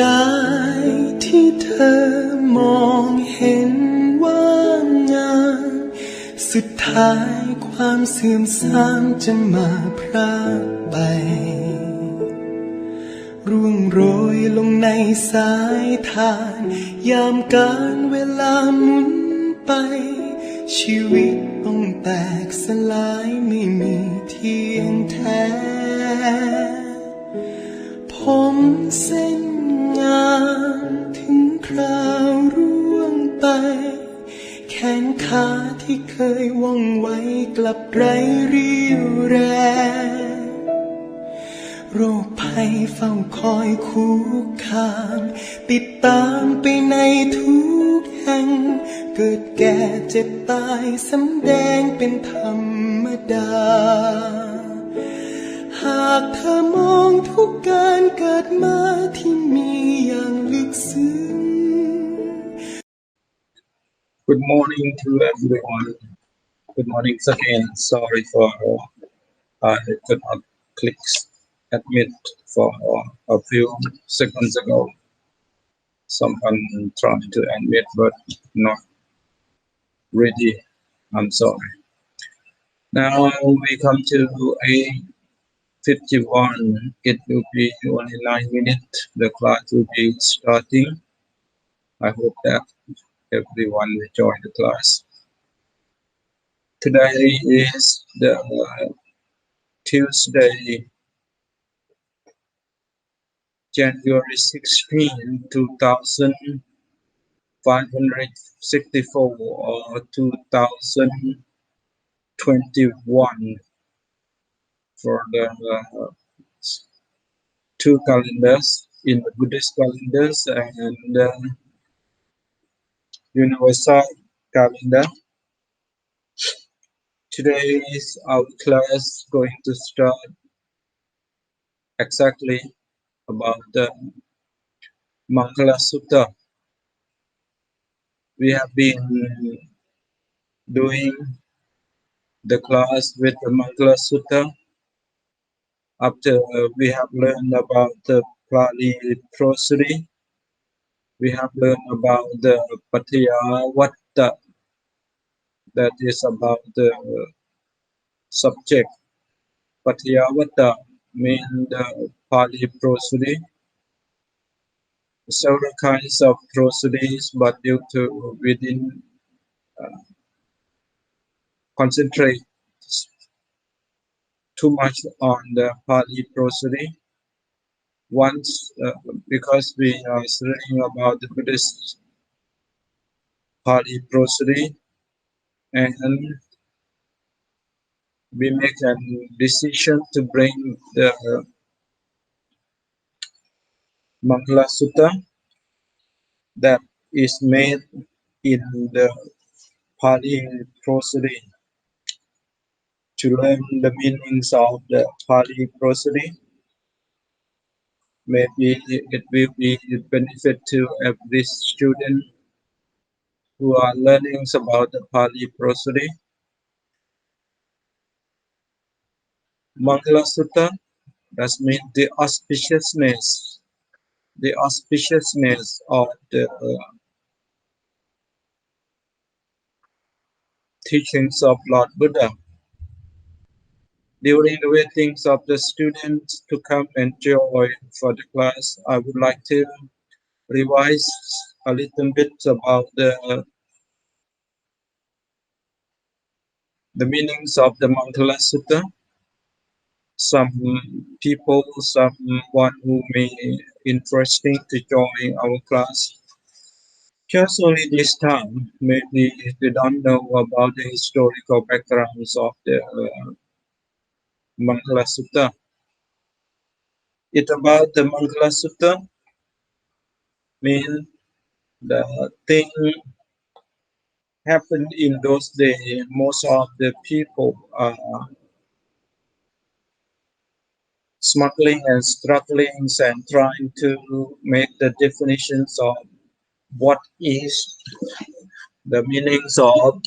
กายที่เธอมองเห็นว่างามสุดท้ายความเสื่อมทรามจะมาพรากไปร่วงโรยลงในสายทานยามการเวลาหมุนไปชีวิตต้องแตกสลายไม่มีเที่ยงแท้ผมเส้นงามถึงคราวร่วงไปแขนขาที่เคยว่องไวกลับไร้เรี่ยวแรงโรคภัยเฝ้าคอยคุกคามติดตามไปในทุกแห่งเกิดแก่เจ็บตายสำแดงเป็นธรรมดาหากเธอมองทุกการเกิดมาที่มีอย่างลึกซึ้ง Good morning to everyone. Good morning again. Sorry for I could not click admit for a few seconds ago. Someone tried to admit but not ready. I'm sorry. Now we come to A500. It will be only 9 minutes. The class will be starting. I hope that everyone will join the class. Today is the Tuesday, January 16, 2564 or 2021 for the two calendars in the Buddhist calendars and universal calendar. Today is our class going to start exactly about the Mangala Sutta. We have been doing the class with the Mangala Sutta. After we have learned about the Pali Prosody, we have learned about the Theravada, that is about the subject. Theravada means the Pali Prosody. Several kinds of prosodies, but due to we didn't concentrate too much on the Pali Prosody. Once, because we are studying about the Buddhist Pali Prosody, and we make a decision to bring the Mangala Sutta that is made in the Pali Prosody to learn the meanings of the Pali Prosody. Maybe it will be a benefit to every student who are learning about the Pali Prosody. Mangala Sutta, that means the auspiciousness of the teachings of Lord Buddha. During the waiting of the students to come and join for the class, I would like to revise a little bit about the meanings of the Mangala Sutta. Some people, someone who may interesting to join our class. Just only this time, maybe they don't know about the historical backgrounds of the Mangala Sutta. It about the Mangala Sutta means the thing happened in those days. Most of the people are smuggling and struggling and trying to make the definitions of what is the meanings of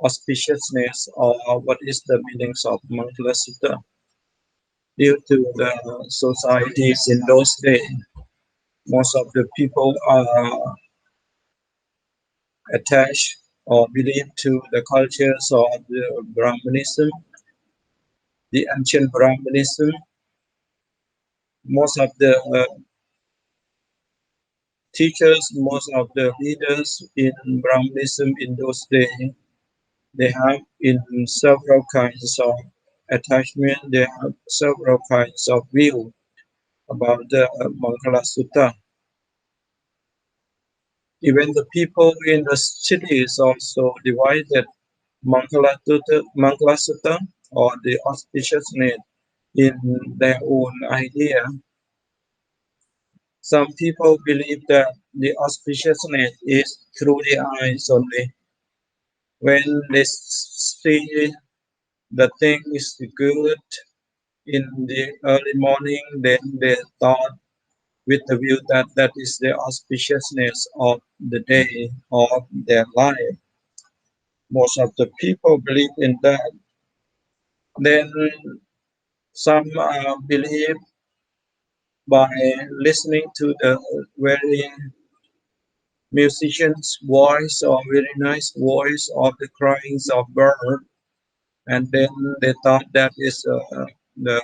auspiciousness or what is the meanings of Mangala Sutta. Due to the societies in those days, Most of the people are attached or believe to the cultures of the Brahmanism, the ancient Brahmanism. Most of the teachers, most of the leaders in Brahmanism in those days, they have in several kinds of attachment, they have several kinds of view about the Mangala Sutta. Even the people in the cities also divided Mangala Sutta or the auspiciousness in their own idea. Some people believe that the auspiciousness is through the eyes only. When they see the thing is good in the early morning, then they thought with the view that that is the auspiciousness of the day of their life. Most of the people believe in that. Then some believe by listening to the very musician's voice or very nice voice of the cryings of bird, and then they thought that is the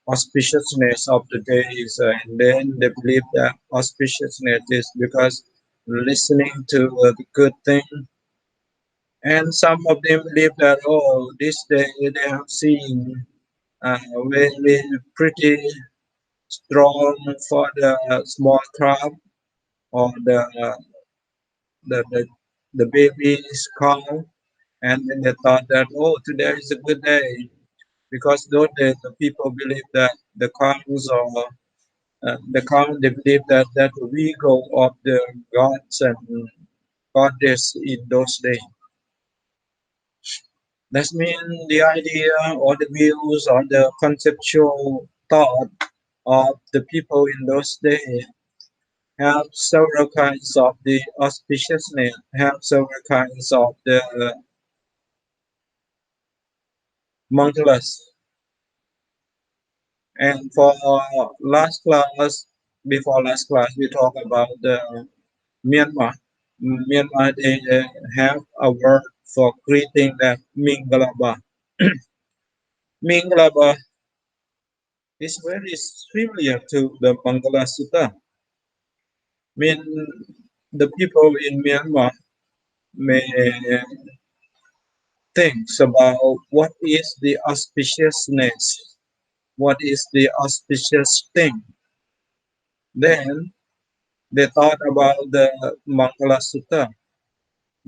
auspiciousness of the days, and then they believe that auspiciousness is because listening to the good thing. And some of them believe that, oh, this day they have seen very pretty strong for the small crab or the the baby's cow, and then they thought that, oh, today is a good day because those days the people believe that the cows or the cow, they believe that that the ego of the gods and goddess in those days. That means the idea or the views or the conceptual thought of the people in those days have several kinds of the auspiciousness, have several kinds of the mangalas. And for last class, before last class, we talk about the Myanmar. Myanmar, they have a word for greeting that Mingalaba. Mingalaba is very similar to the Mangala Sutta. Mean the people in Myanmar may think about what is the auspiciousness, what is the auspicious thing. Then they thought about the Mangala Sutta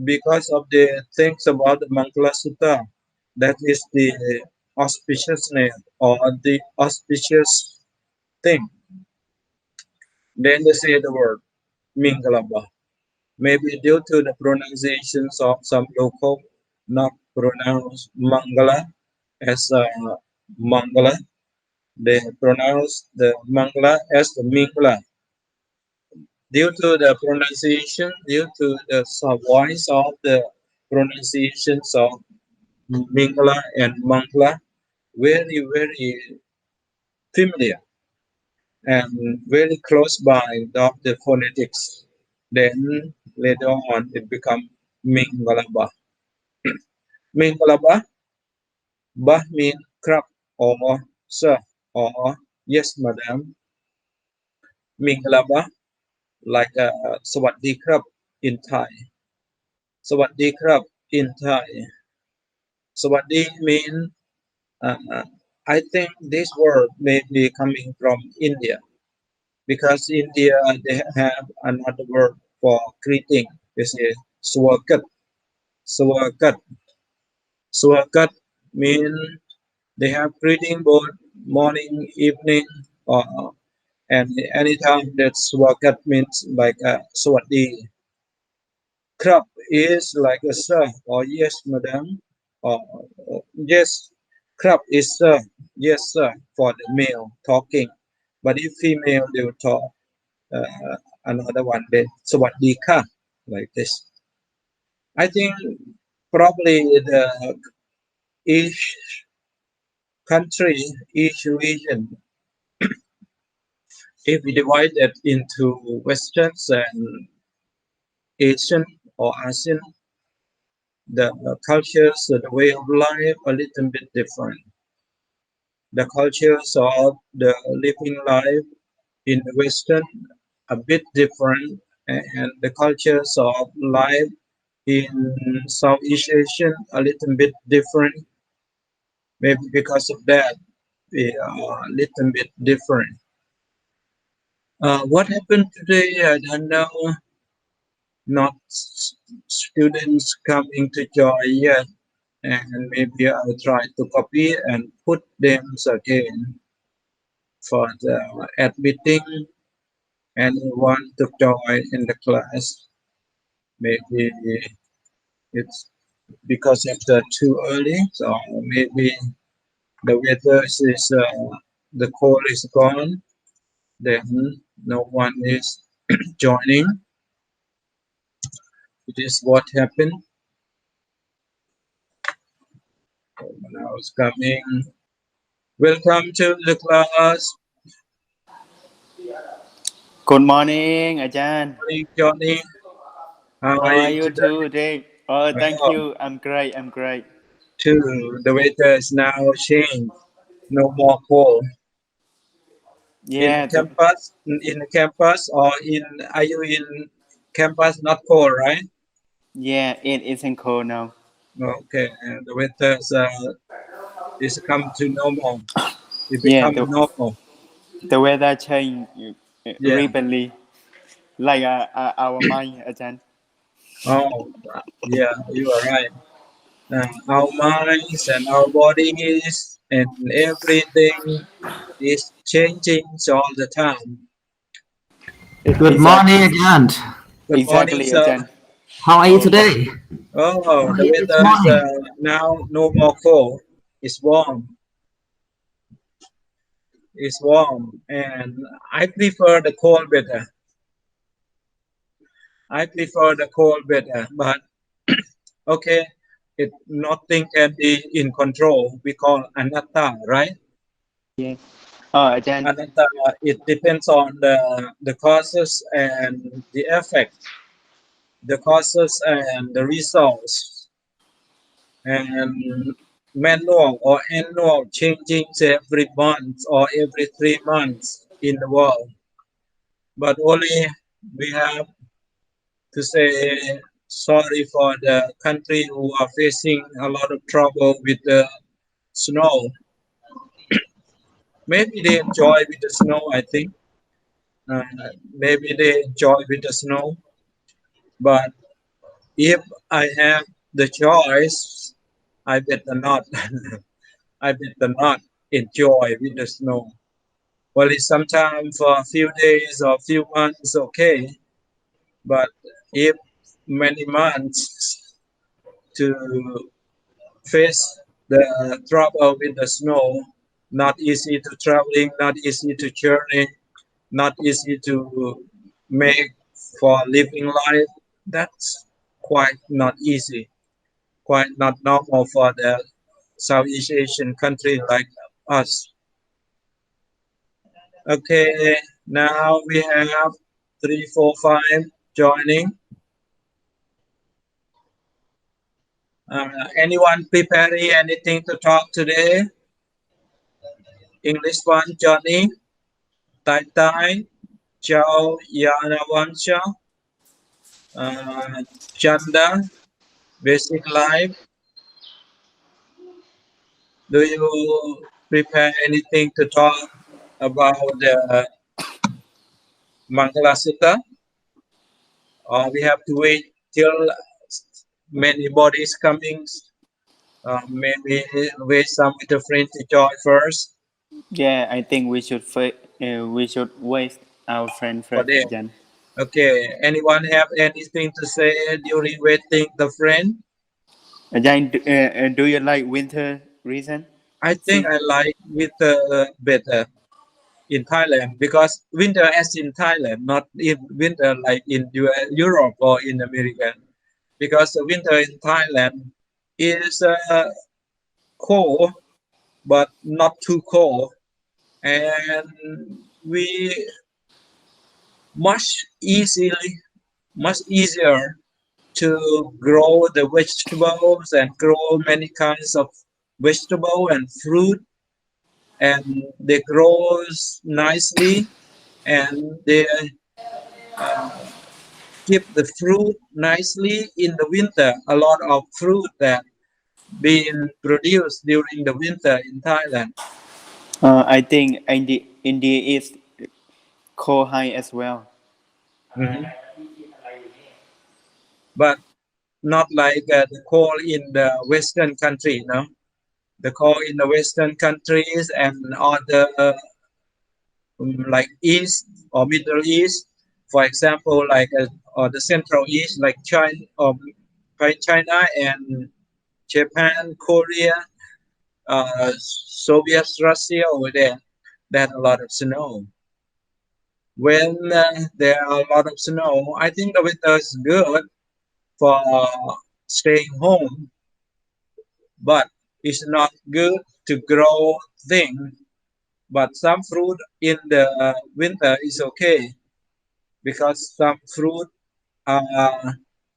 because of the things about the Mangala Sutta. That is the auspiciousness or the auspicious thing. Then they say the word Mingalaba. Maybe due to the pronunciations of some local not pronounce Mangala as Mangala, they pronounce the Mangala as the Mingala. Due to the pronunciation, due to the voice of the pronunciations of Mingala and Mangala, very, very familiar and very close by of the phonetics. Then later on it become Mingalaba. Mingalaba, bah mean crab or sir or yes madam. Mingalaba like Sawadee krab in Thai. Sawadee krab in Thai. Sawadee mean I think this word may be coming from India because India they have another word for greeting. They say swagat. Swagat. Swagat mean they have greeting both morning, evening, or and anytime that swagat means like a sawadi. Krab is like a sir or yes madam or yes. Krab is sir, yes sir for the male talking. But if female they will talk another one then sawadi ka like this. I think probably the each country, each region if we divide it into Westerns and Asian or ASEAN, the cultures, the way of life, a little bit different. The cultures of the living life in the Western a bit different, and the cultures of life in Southeast Asian a little bit different. Maybe because of that, we are a little bit different. What happened today, I don't know. Not students coming to join yet, and maybe I'll try to copy and put them again for the admitting anyone to join in the class. Maybe it's because it's too early, so maybe the weather is the cold is gone, then no one is joining. It is what happened. Now it's coming. Welcome to the class. Good morning, Ajahn. Morning, Johnny. How How are are you you today? today? Oh, thank Oh, you. I'm great. I'm great. too. The weather is now changed. No more cold. In the Yeah, campus, in the campus, or in are you in campus? Not cold, right? yeah, it isn't cold now. Okay, and the weather is come to normal. It Yeah, become normal. the weather change Yeah. rapidly, like our mind, Ajahn. Oh, yeah. You are right. Our minds and our bodies and everything is changing all the time. Good morning Exactly, again. Good morning, exactly, sir. Ajahn. How are you Oh, today? How oh, are the you this weather is morning? now no more cold. It's warm. It's warm, and I prefer the cold weather. I prefer the cold weather, but okay, it nothing can be in control. We call anatta, right? Yes. Oh, Ajahn. Anatta. It depends on the causes and the effect, the causes and the results, and manual or annual changing every month or every 3 months in the world. But only we have to say sorry for the country who are facing a lot of trouble with the snow. Maybe they enjoy with the snow, I think. Uh, Maybe they enjoy with the snow. But if I have the choice, I better not. I better not enjoy with the snow. Well, it's sometimes for a few days or a few months, okay. But if many months to face the trouble with the snow, not easy to traveling, not easy to journey, not easy to make for living life. That's quite not easy, quite not normal for the Southeast Asian country like us. Okay, now we have 3, 4, 5 joining. Anyone preparing anything to talk today? English one, Johnny, Tai Tai, Joe, Yana Wansha, Chanda, Basic Life. Do you prepare anything to talk about the Mangala Sutta? Or we have to wait till many bodies coming? Maybe wait some with a friend to join first Yeah, I think we should wait our friend for first, them. Ajahn. Okay, anyone have anything to say during waiting the friend? Ajahn, do you like winter reason? I think See? I like winter better in Thailand because winter as in Thailand, not in winter like in Europe or in America. Because the winter in Thailand is cold, but not too cold, and we much easier to grow the vegetables and grow many kinds of vegetable and fruit, and they grow nicely, and they keep the fruit nicely in the winter. A lot of fruit that being produced during the winter in Thailand. I think India is cold high as well. Mhm. But not like the coal in the Western country, no. The coal in the Western countries and other like East or Middle East, for example, like or the Central East, like China or China and Japan, Korea, Soviet Russia over there, they had a lot of snow. When there are a lot of snow, I think the winter is good for staying home, but it's not good to grow things. But some fruit in the winter is okay because some fruit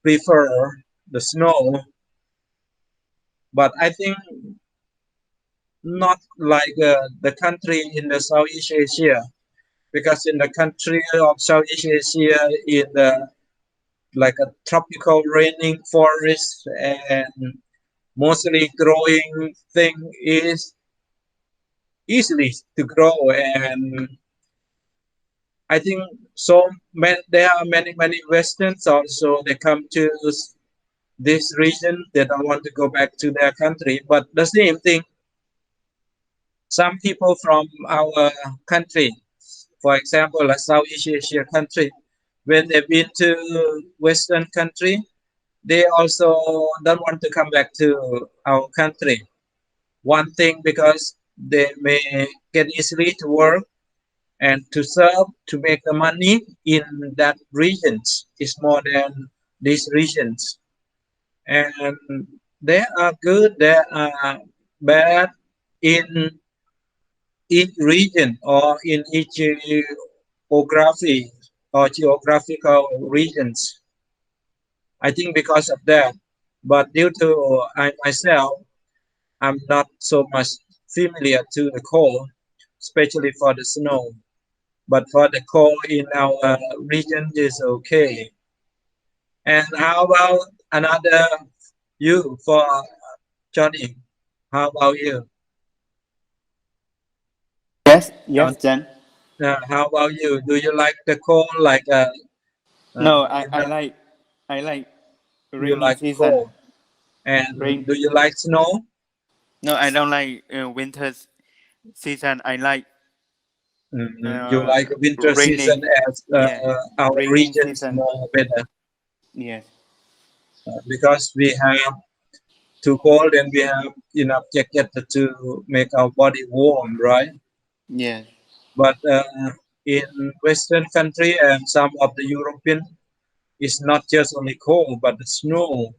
prefer the snow. But I think not like the country in the Southeast Asia, because in the country of Southeast Asia, in the like a tropical raining forest, and mostly growing thing is easily to grow. And I think so there are many Westerns also, they come to this region, they don't want to go back to their country. But the same thing, some people from our country, for example a Southeast Asia country, when they've been to Western country, they also don't want to come back to our country. One thing, because they may get easily to work and to serve, to make the money in that regions is more than these regions. And they are good, they are bad in each region or in each geography or geographical regions. I think because of that. But due to I myself, I'm not so much familiar to the cold, especially for the snow. But for the cold in our region is okay. And how about another you for Johnny? How about you, John? Yes, Jen. How about you? Do you like the cold? Like No, you know, I like you rainy like season. cold, and Rain. do you like snow? No, I don't like winter season. I like You like winter season raining. as Yeah, our raining regions season. more better Yes, because we have too cold and we have enough jacket to make our body warm, right? yes, But in Western country and some of the European, it's not just only cold but the snow.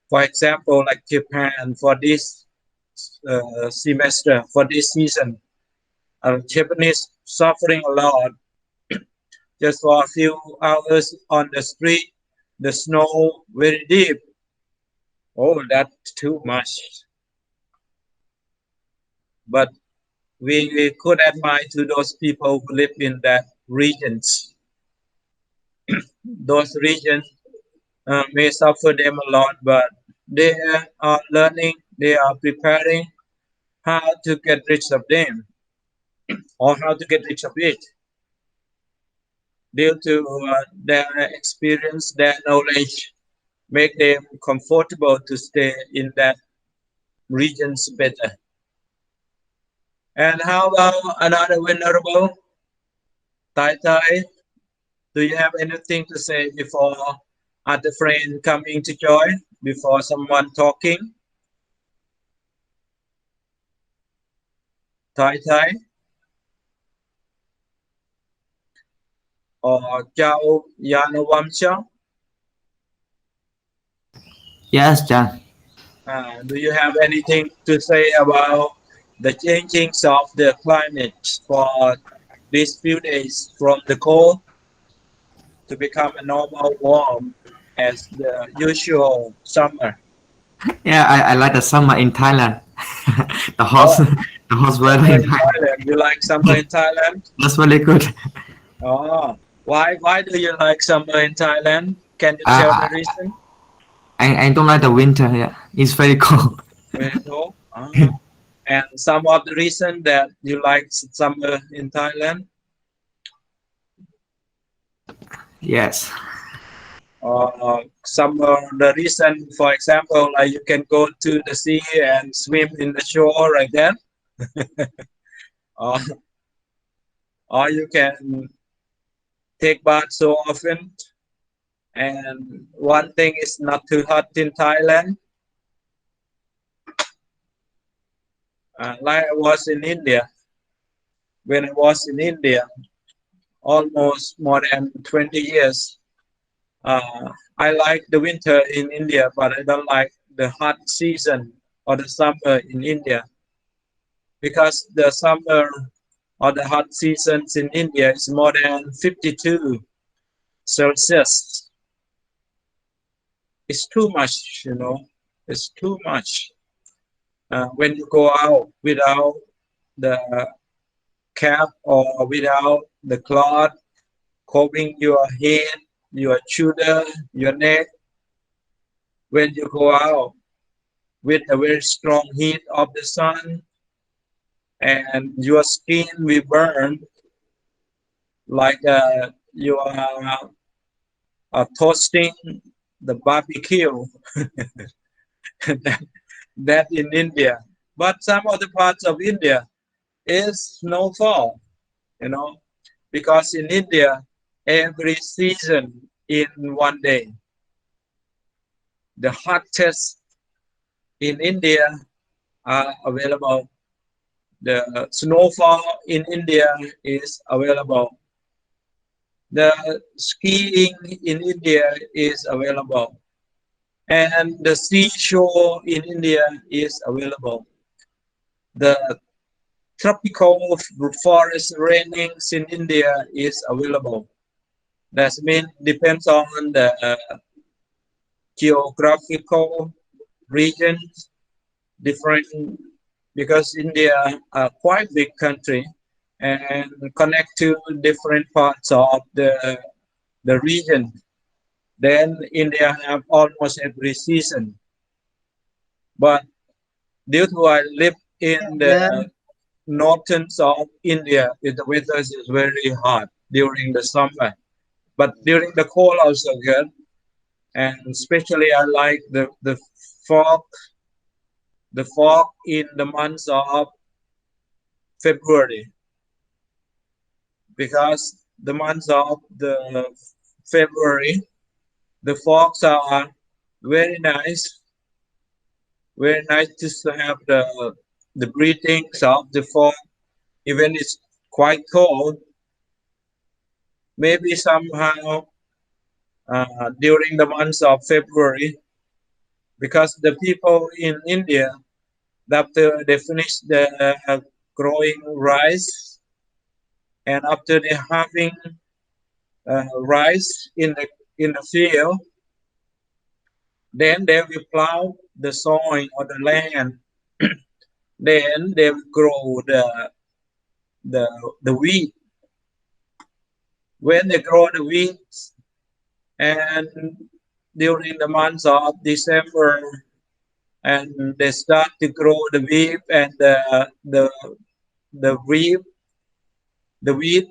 For example, like Japan, for this semester, for this season, Japanese suffering a lot just for a few hours on the street. The snow very deep. Oh, that's too much. But we could admire to those people who live in that regions. Those regions may suffer them a lot, but they are learning, they are preparing how to get rid of them or how to get rid of it due to their experience, their knowledge, make them comfortable to stay in that regions better. And how about another venerable, Tai Tai? Do you have anything to say before other friend coming to join, before someone talking? Tai Tai or Chao Yanawamcha? Yes, John. Do you have anything to say about the changings of the climate for these few days from the cold? to become a normal warm as the usual summer. Yeah, I like the summer in Thailand. the hot Oh, the hot weather summer in in Thailand. Thailand. You like summer in Thailand? That's very good. Oh, why do you like summer in Thailand? Can you tell the Uh, reason? I don't like the winter. Yeah, it's very cold. Very cold. And some of the reason that you like summer in Thailand? Yes. The reason, for example, like you can go to the sea and swim in the shore like that, or, or you can take bath so often. And one thing is not too hot in Thailand. Like I was in India. When I was in India, almost more than 20 years, I like the winter in India, but I don't like the hot season or the summer in India, because the summer or the hot seasons in India is more than 52 Celsius. It's too much, you know. It's too much. When you go out without the cap or without the cloth covering your head, your shoulder, your neck, when you go out with a very strong heat of the sun, and your skin will burn like you are toasting the barbecue. that in India. But some other parts of India is snowfall, you know, because in India, every season in one day. The hottest in India are available. The snowfall in India is available. The skiing in India is available. And the seashore in India is available. The tropical forest rainings in India is available. That means depends on the geographical regions, different, because India are quite big country and connect to different parts of the region. Then India have almost every season. But due to I live in the northern of India, the weather is very hot during the summer. But during the cold also good. And especially I like the fog, the fog in the months of February, because the months of the February, the fogs are very nice, very nice to have the breathings of the fog, even it's quite cold. Maybe somehow during the months of February, because the people in India, after they finish the growing rice, and after they having rice in the field, then they will plow the soil or the land. Then they will grow the wheat. When they grow the wheat, and during the months of December, and they start to grow the wheat, and the wheat, the wheat,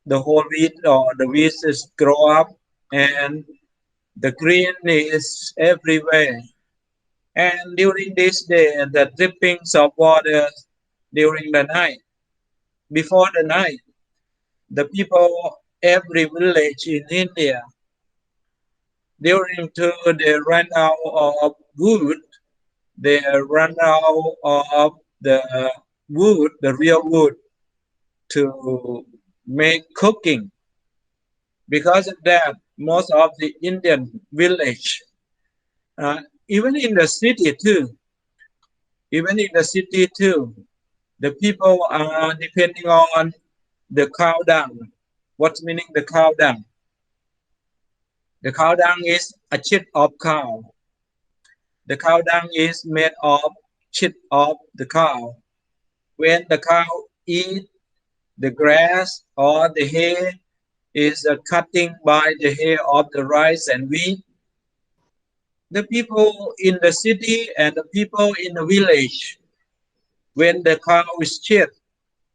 the whole wheat or the wheat is grow up, and the green is everywhere. And during this day, the drippings of water during the night, before the night, the people, every village in India, during to they run out of wood, they run out of the wood, the real wood, to make cooking. Because of that, most of the Indian village, even in the city too, the people are depending on the cow dung. What's meaning the cow dung? The cow dung is a shit of cow. The cow dung is made of shit of the cow. When the cow eat the grass or the hay is cutting by the hair of the rice and wheat. The people in the city and the people in the village, when the cow is shit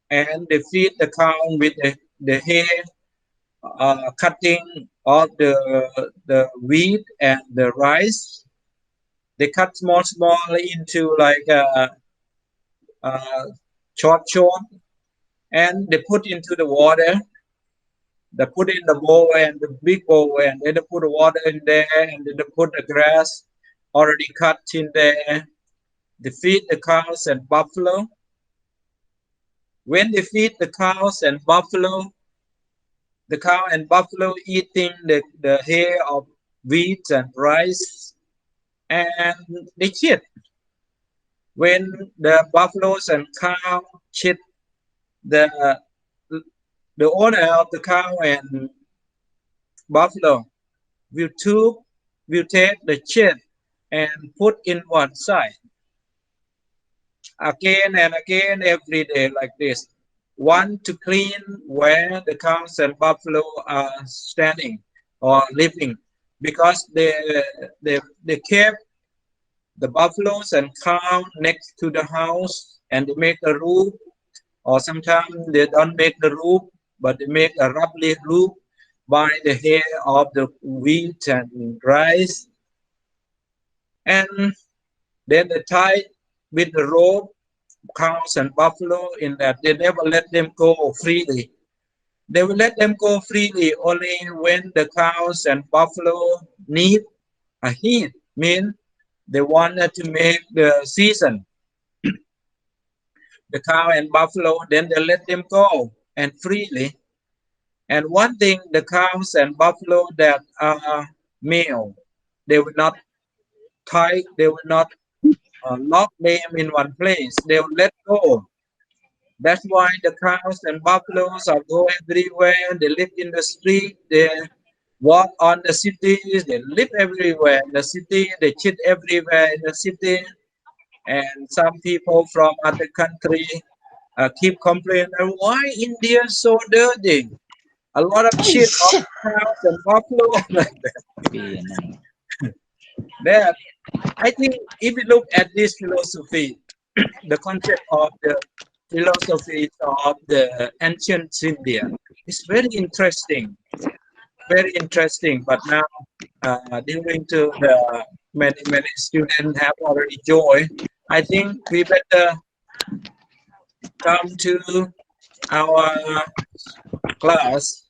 and they feed the cow with the hair cutting of the wheat and the rice, they cut small into like short and they put into the water. They put in the bowl and the big bowl, and then they put the water in there, and then they put the grass already cut in there. They feed the cows and buffalo. When they feed the cows and buffalo, the cow and buffalo eating the hair of wheat and rice, and they shit. When the buffaloes and cow shit, the owner of the cow and buffalo will take the shit and put in one side again and again every day like this. One to clean where the cows and buffalo are standing or living, because they kept the buffaloes and cow next to the house and they make a roof, or sometimes they don't make the roof, but they make a roughly roof by the hair of the wheat and rice, and then they tie with the rope cows and buffalo in that. They never let them go freely. They will let them go freely only when the cows and buffalo need a heat, mean they wanted to make the season. The cow and buffalo, then they let them go and freely. And one thing, the cows and buffalo that are male, they will not tie, they will not lock them in one place. They will let go. That's why the cows and buffaloes are go everywhere. They live in the street. They walk on the cities. They live everywhere in the city. They cheat everywhere in the city. And some people from other country keep complaining, why India is so dirty? A lot of shit of cows and buffalo like that. That I think if you look at this philosophy, the concept of the philosophy of the ancient India is very interesting, But now, during to the many students have already joined, I think we better come to our class.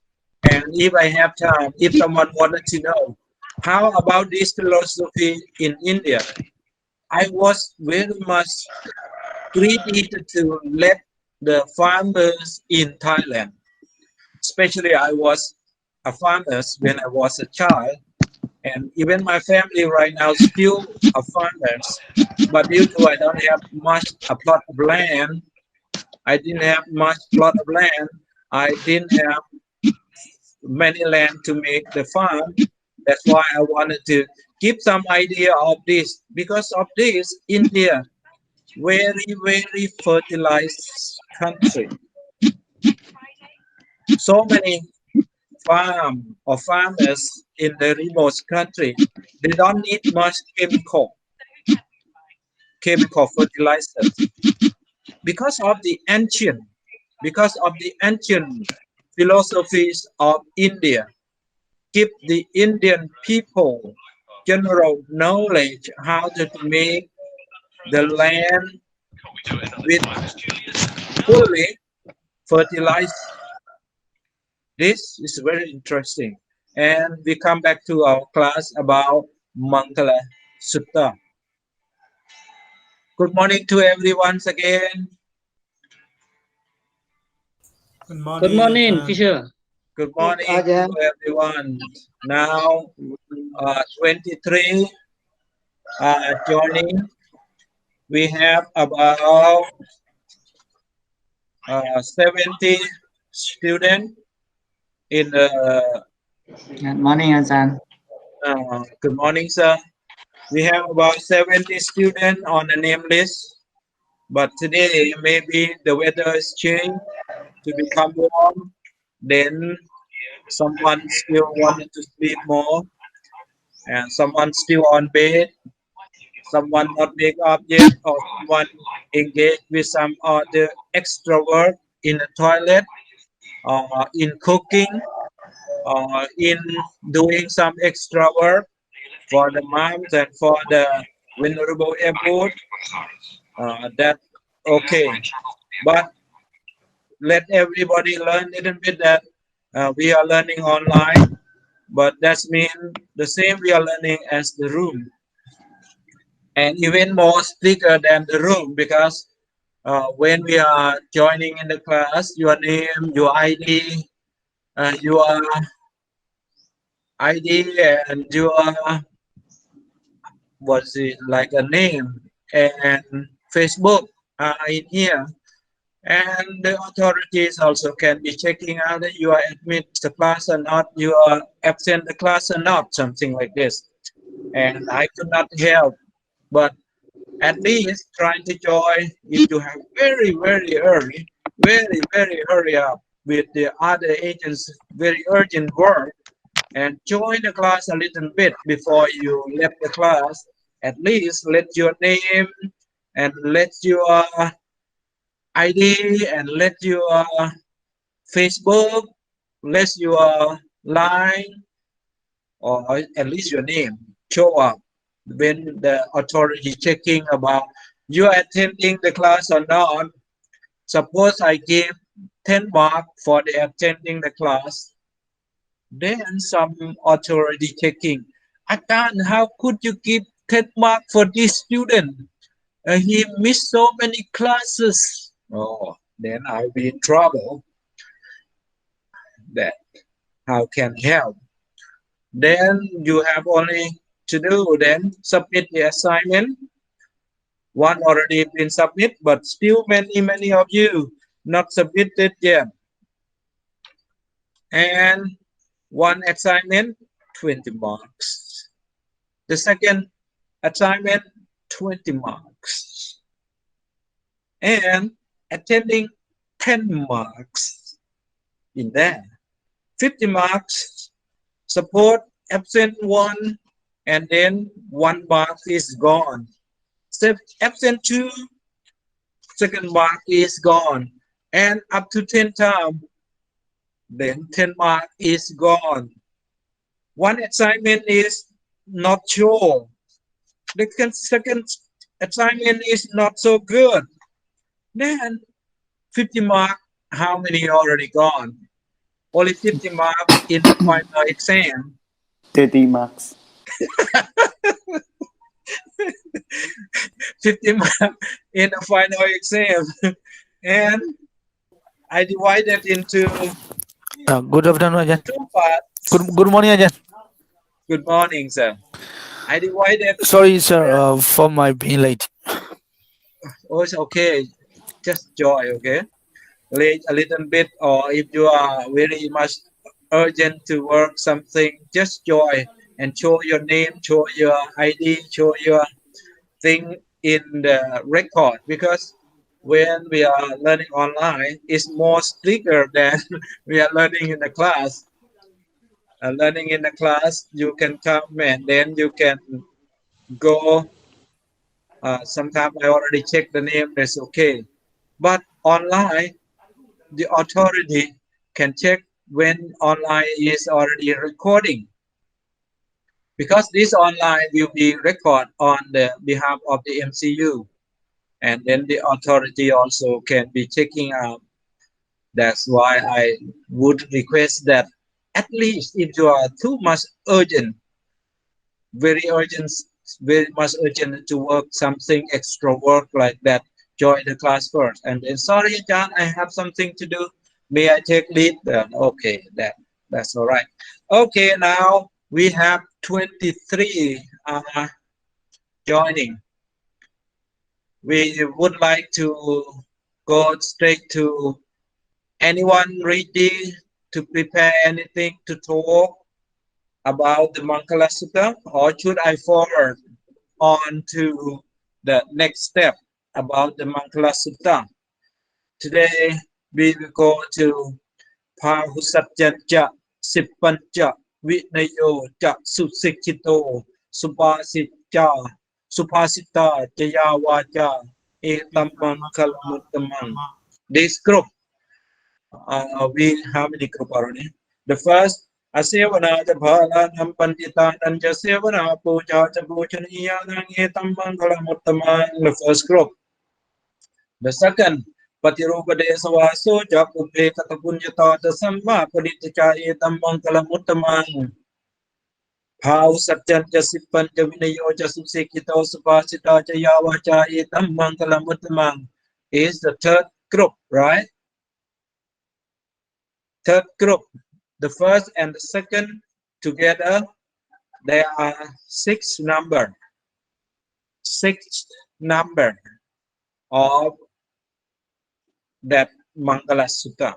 And if I have time, if someone wanted to know how about this philosophy in India, I was very much greedy to let the farmers in Thailand, especially I was a farmer when I was a child, and even my family right now still are farmers, but due to I don't have much a plot of land, I didn't have much plot of land, I didn't have many land to make the farm. That's why I wanted to give some idea of this. Because of this, India, very fertilized country. So many farmers in the remote country, they don't need much chemical fertilizers because of the ancient philosophies of India. Give the Indian people general knowledge how to make the land with fully fertilized. This is very interesting. And we come back to our class about Mangala Sutta. Good morning to everyone again. Good morning, teacher. Good morning to everyone. Now, 23 joining. We have about 70 students in the Good morning, Ajahn. Good morning, sir. We have about 70 students on the name list, but today maybe the weather is changed to become warm. Then someone still wanted to sleep more, and someone still on bed. Someone not wake up yet, or someone engaged with some other extra work in the toilet, or in cooking, or in doing some extra work for the moms and for the venerable airport. That okay, but let everybody learn a little bit that we are learning online, but that's mean the same we are learning as the room, and even more stricter than the room, because when we are joining in the class, your name, your your ID, and your what's it like a name and Facebook are in here. And the authorities also can be checking out that you are admit the class or not, you are absent the class or not, something like this. And I could not help, but at least trying to join if you have very early, very hurry up with the other agents, very urgent work, and join the class a little bit before you left the class. At least let your name and let your ID and let your Facebook, let your line, or at least your name show up when the authority checking about you are attending the class or not. Suppose I give 10 marks for the attending the class, then some authority checking. Akan, how could you give 10 marks for this student? He missed so many classes. Oh, then I'll be in trouble. That how can help? Then you have only to do then submit the assignment. One already been submitted, but still many of you not submitted yet. And one assignment, 20 marks. The second assignment, 20 marks. And attending 10 marks in there. 50 marks, support absent 1, and then 1 mark is gone. Absent 2, second mark is gone. And up to 10 times, then 10 mark is gone. One assignment is not sure. The second assignment is not so good. Then 50 mark, how many already gone? Only 50 marks in the final exam. 30 marks. 50 marks in the final exam. And I divided into Good afternoon, Ajahn. 2 parts. Good morning, Ajahn. Good morning, sir. I divided. Sorry, sir, for my being late. Oh, it's okay. Just joy, okay? Late a little bit, or if you are very much urgent to work something, just joy and show your name, show your ID, show your thing in the record, because when we are learning online, it's more stricter than we are learning in the class. Learning in the class, you can come and then you can go. Sometimes I already checked the name, that's okay. But online, the authority can check when online is already recording, because this online will be recorded on the behalf of the MCU, and then the authority also can be checking out. That's why I would request that at least if you are too much urgent, very much urgent to work something extra work like that, join the class first, and then sorry John, I have something to do, may I take lead? Okay, that's all right. Okay, now we have 23 joining. We would like to go straight to anyone ready to prepare anything to talk, about the Mangala Sutta, or should I forward on to the next step about the Mangala Sutta? Today we will go to Pahusatjanja Sipanja Vinayo Ja Susikito Supasita Jaya Vaja Etamang Kalamutamang. This group, we have many group already. The first, Asevana Jabhala Nampantita and Jasevana Puja Jabuchania Etamang Kalamutamang, the first group. The second, Patirupadesa Vaso Japupe Katapunyata Samma Paditika Etamang Kalamutamang. How Satyan Jasipan Javinayo Jasusikito Supasita Jayavacha Etamang Kalamutamang is the third group, right? Third group, the first and the second together, there are six number of that Mangala Sutta.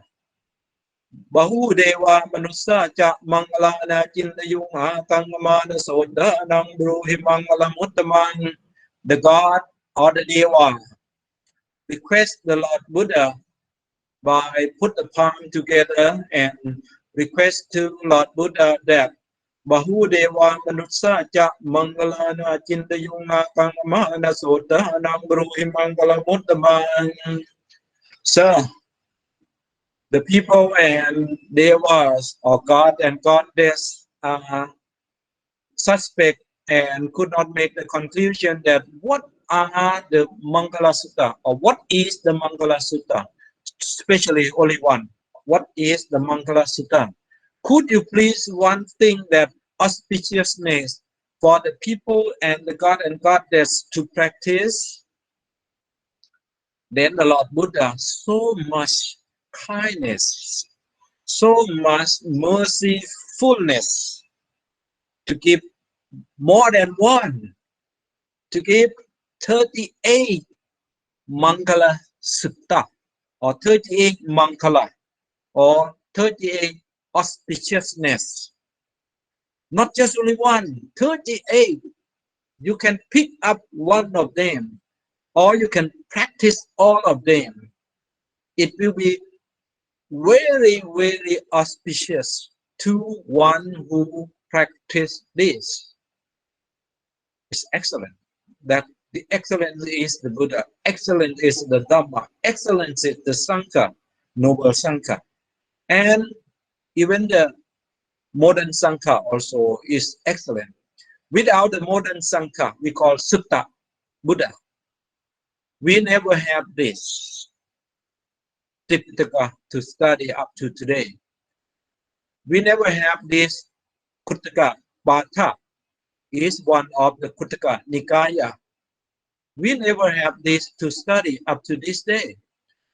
Bahu Deva Manusa Cha Mangala Na Chindayunga Kangamana Soda Nang Bruhi Mangala Muttamang, the God or the Deva request the Lord Buddha by put the palm together and request to Lord Buddha that Bahu Deva Manusa Cha Mangalana Chindayunga Kangamana Soda Nang Bruhi Mangala Muttamang. So the people and devas or God and Goddess suspect and could not make the conclusion that what are the Mangala Sutta or what is the Mangala Sutta, especially only one. What is the Mangala Sutta? Could you please one thing that auspiciousness for the people and the God and Goddess to practice? Then the Lord Buddha, so much kindness, so much mercifulness to give more than one, to give 38 Mangala Sutta or 38 Mangala or 38 auspiciousness. Not just only one, 38. You can pick up one of them or you can practice all of them. It will be very, very auspicious to one who practice this. It's excellent. That the excellence is the Buddha, excellent is the Dhamma, excellence is the Sangha, noble Sangha. And even the modern Sangha also is excellent. Without the modern Sangha, we call Sutta Buddha. We never have this Tipitaka to study up to today. We never have this Kuttaka Bhatha is one of the Kuttaka Nikaya. We never have this to study up to this day.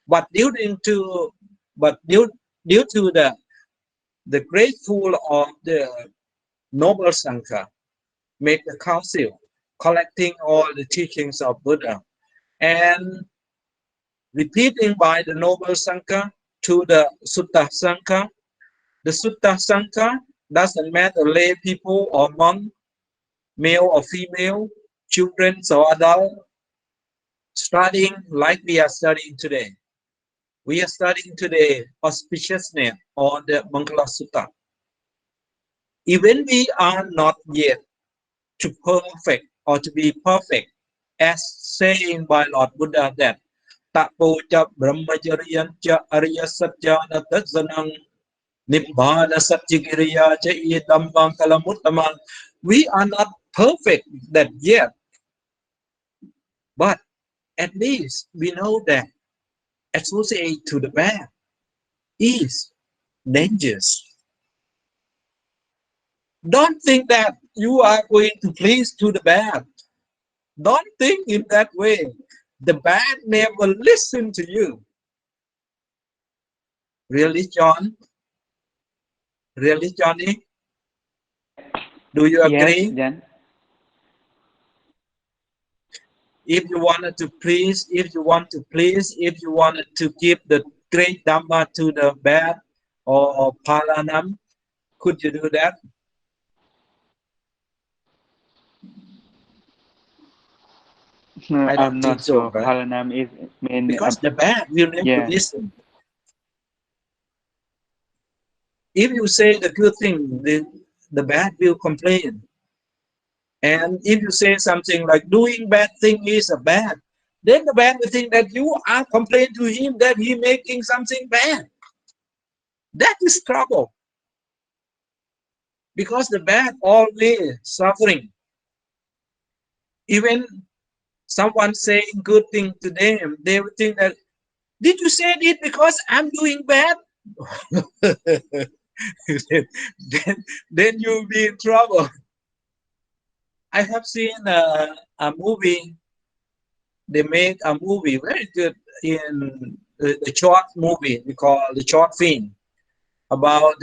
But due to the grateful of the noble Sangha, make the council collecting all the teachings of Buddha and repeating by the noble Sangha to the Sutta Sangha. The Sutta Sangha doesn't matter lay people or monk, male or female, children or adult, studying like we are studying today. We are studying today auspiciousness on the Mangala Sutta. Even we are not yet to perfect or to be perfect, as saying by Lord Buddha that Tapo cha brahmacharyan cha arya satjana tatsanang nibbana satchigiriya cha idambang kalamuttamang. We are not perfect that yet, but at least we know that associate to the bad is dangerous. Don't think that you are going to please to the bad. Don't think in that way. The bad never listen to you. Really, John? Really, Johnny? Do you agree? Yes, then. If you wanted to please, if you wanted to give the great Dhamma to the bad or Palanam, could you do that? No, I I'm don't think not so, sure. right? Paranam is mean Because the bad will never yeah. listen. If you say the good thing, the bad will complain. And if you say something like doing bad thing is a bad, then the bad will think that you are complaining to him that he making something bad. That is trouble. Because the bad always suffering. Even someone saying good thing to them, they will think that, did you say it because I'm doing bad? then you'll be in trouble. I have seen a movie. They made a movie very good in the short movie we call the short film about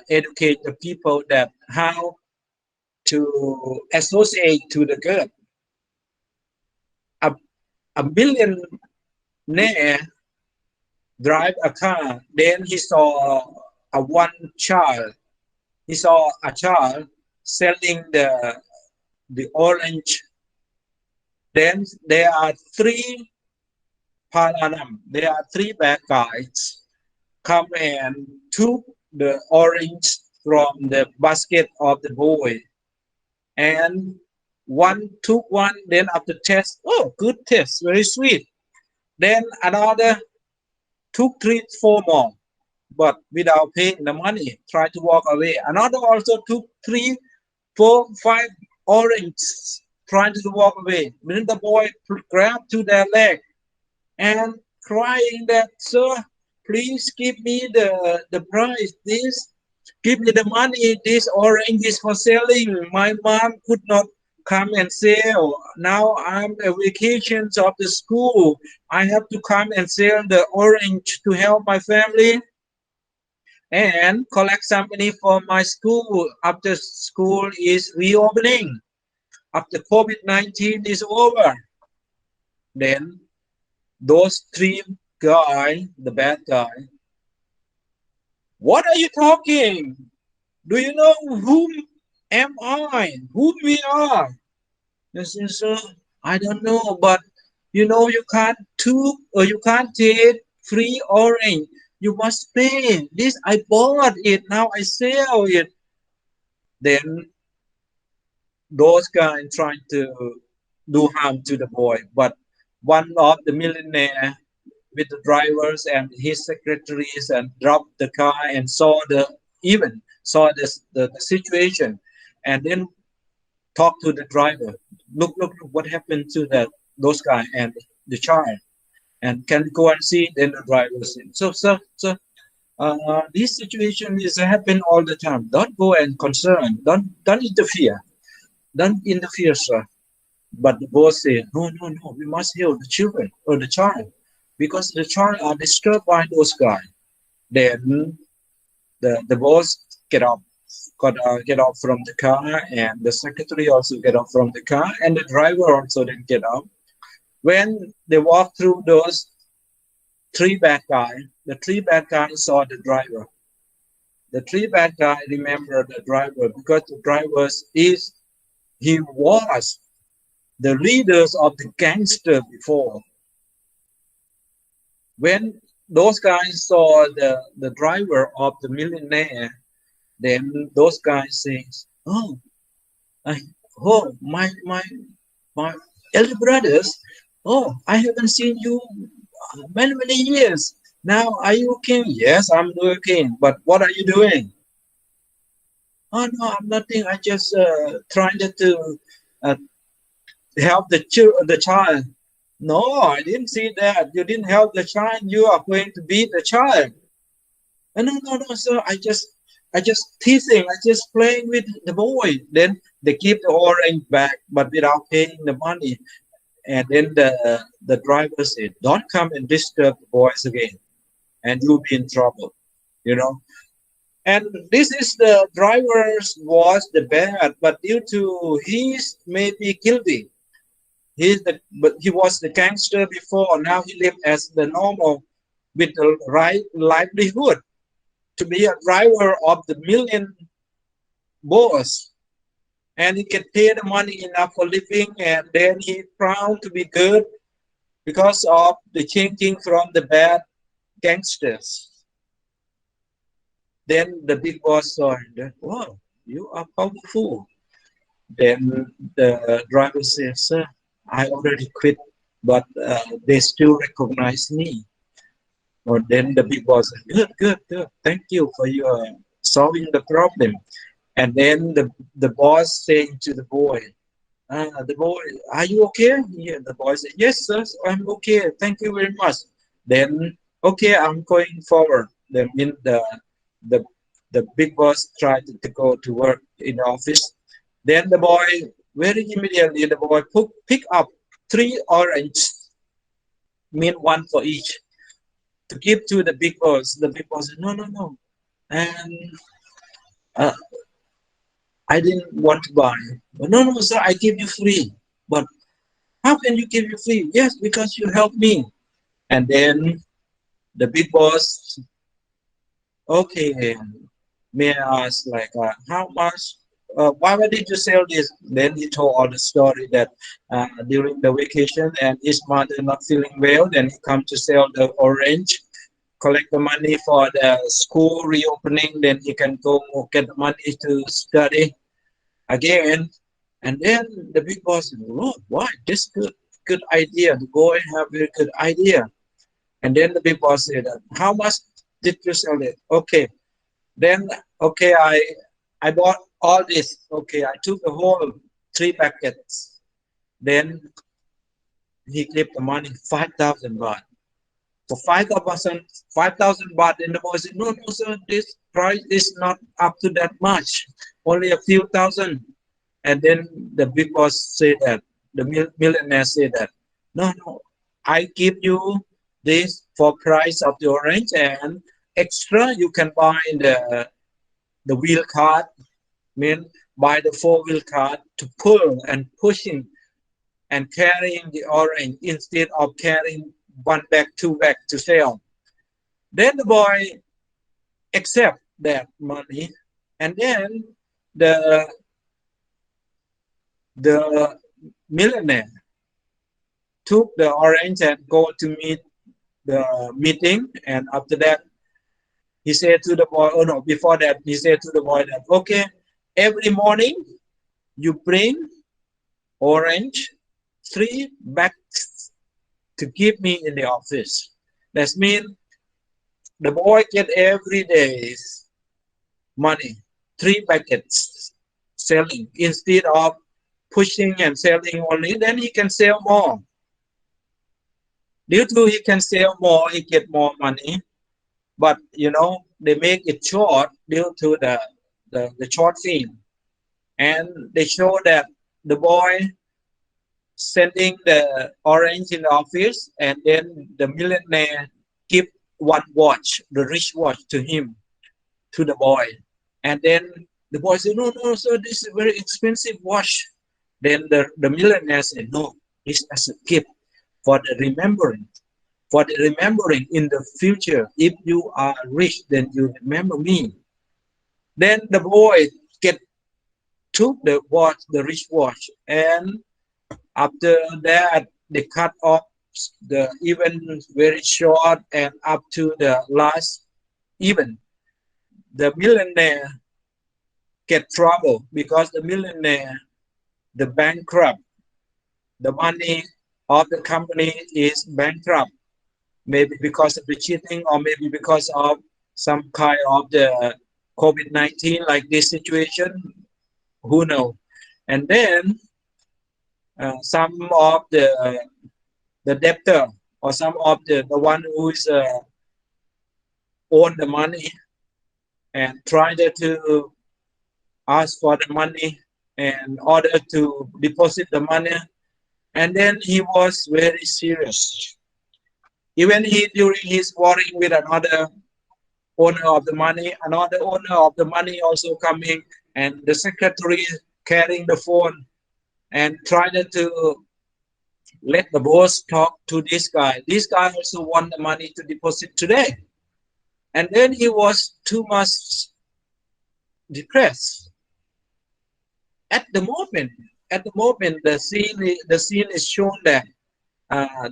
educate the people that how to associate to the good. A millionaire drive a car. Then he saw a one child. He saw a child selling the orange. Then there are three paranam. There are three bad guys come and took the orange from the basket of the boy. And one took one, then after test, oh, good test, very sweet. Then another took 3, 4 more, but without paying the money, tried to walk away. Another also took 3, 4, 5 oranges, trying to walk away. Then the boy grabbed to their leg and crying that, sir, please give me the price. This, give me the money. This orange is for selling. My mom could not come and sell. Now I'm at vacations of the school. I have to come and sell the orange to help my family and collect some money for my school after school is reopening. After COVID-19 is over, then those 3 guys, the bad guy, what are you talking? Do you know whom am I? Who we are? I said, sir, I don't know, but you know you can't took or you can't take free orange. You must pay. This I bought it. Now I sell it. Then those guys trying to do harm to the boy, but one of the millionaire with the drivers and his secretaries and dropped the car and saw the situation, and then talked to the driver. Look, what happened to those guys and the child, and can go and see. Then the driver said, so this situation is happen all the time. Don't go and concern. Don't interfere, sir. But the boss said, no, we must help the children or the child, because the child are disturbed by those guys. Then the boss get off from the car, and the secretary also get off from the car, and the driver also then get off. When they walk through those 3 bad guys, the 3 bad guys saw the driver. The 3 bad guys remember the driver because the driver he was the leaders of the gangster before. When those guys saw the driver of the millionaire, then those guys say, oh, my elder brothers, oh, I haven't seen you many years. Now, are you working? Yes, I'm working. But what are you doing? Oh, no, I'm nothing. I just trying to help the child. No, I didn't see that. You didn't help the child. You are going to beat the child. No, sir. I just teasing. I just playing with the boy. Then they give the orange back, but without paying the money. And then the driver said, "Don't come and disturb the boys again, and you'll be in trouble." You know. And this is the driver's was the bad, but due to his maybe guilty. But he was the gangster before. Now he lived as the normal with the right livelihood to be a driver of the million boss. and he can pay the money enough for living, and then he proud to be good because of the changing from the bad gangsters. Then the big boss saw that, wow, you are powerful. Then the driver says, sir, I already quit, but they still recognize me. Or then the big boss said, good. Thank you for your solving the problem. And then the boss saying to the boy, are you okay? Yeah, the boy said, yes, sir, I'm okay. Thank you very much. Then, okay, I'm going forward. Then the big boss tried to go to work in the office. Then the boy, very immediately, the boy pick up 3 oranges, mean one for each, to give to the big boss. The big boss said, no. And I didn't want to buy. But no, sir, I give you free. But how can you give you free? Yes, because you helped me. And then the big boss, okay, may I ask, like, how much? Why did you sell this? Then he told all the story that during the vacation and his mother not feeling well, then he come to sell the orange, collect the money for the school reopening, then he can go get the money to study again. And then the big boss said, Lord, why? This good idea. The boy have a good idea. And then the big boss said, how much did you sell it? Okay. Then, okay, I bought all this. Okay, I took the whole 3 packets. Then he gave the money 5,000 baht. For 5,000 baht, and the boy said, no, sir, this price is not up to that much. Only a few thousand. And then the big boss said that, the millionaire said that, no, I give you this for price of the orange, and extra you can buy the wheel cart, mean buy the 4-wheel cart to pull and pushing and carrying the orange instead of carrying 1 bag, 2 bag to sell. Then the boy accept that money, and then the millionaire took the orange and go to meet the meeting. And after that, he said to the boy, before that, he said to the boy that, okay, every morning you bring orange 3 bags to give me in the office. That means the boy get every day's money, 3 packets selling, instead of pushing and selling only. Then he can sell more. Due to he can sell more, he get more money. But they make it short due to the short film, and they show that the boy sending the orange in the office, and then the millionaire give 1 watch, the rich watch, to him, to the boy. And then the boy said, no, sir, this is a very expensive watch. Then the millionaire said, no, this is a gift for the remembering. For the remembering in the future, if you are rich, then you remember me. Then the boy took the watch, the rich watch, and after that, they cut off the even very short, and up to the last even. The millionaire get trouble because the millionaire, the bankrupt, the money of the company is bankrupt, maybe because of the cheating, or maybe because of some kind of the COVID-19, like this situation, who knows. And then some of the debtor, or some of the one who is own the money and trying to ask for the money in order to deposit the money. And then he was very serious. Even during his warring with another owner of the money, another owner of the money also coming, and the secretary carrying the phone and trying to let the boss talk to this guy. This guy also want the money to deposit today. And then he was too much depressed. at the moment, the scene is shown that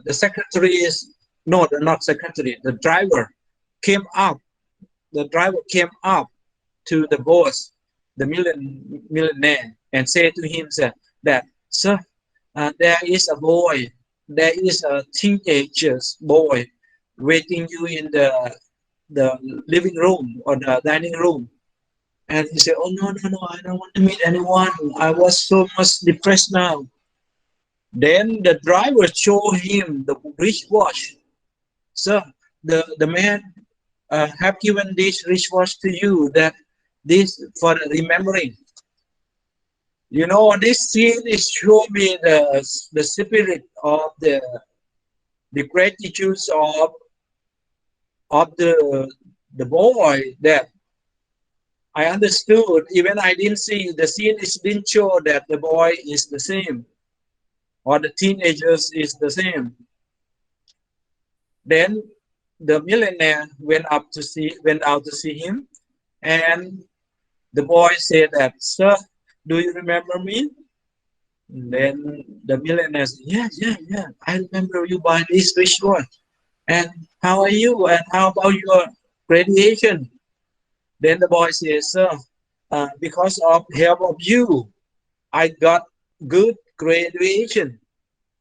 the secretary is no, not secretary. The driver came up. The driver came up to the boss, the millionaire, and said to him that, sir, there is a boy, there is a teenager boy waiting you in the living room or the dining room. And he said, oh, no, I don't want to meet anyone. I was so much depressed now. Then the driver showed him the wristwatch. Sir, the man have given this wristwatch to you, that this for remembering. You know, this scene is showing me the spirit of the gratitude of the boy, that I understood. Even I didn't see the scene, didn't show that the boy is the same or the teenagers is the same. Then the millionaire went out to see him, and the boy said that, sir, do you remember me? And then the millionaire said, yeah, I remember you by this wristwatch. And how are you? And how about your graduation? Then the boy says, sir, because of help of you, I got good graduation,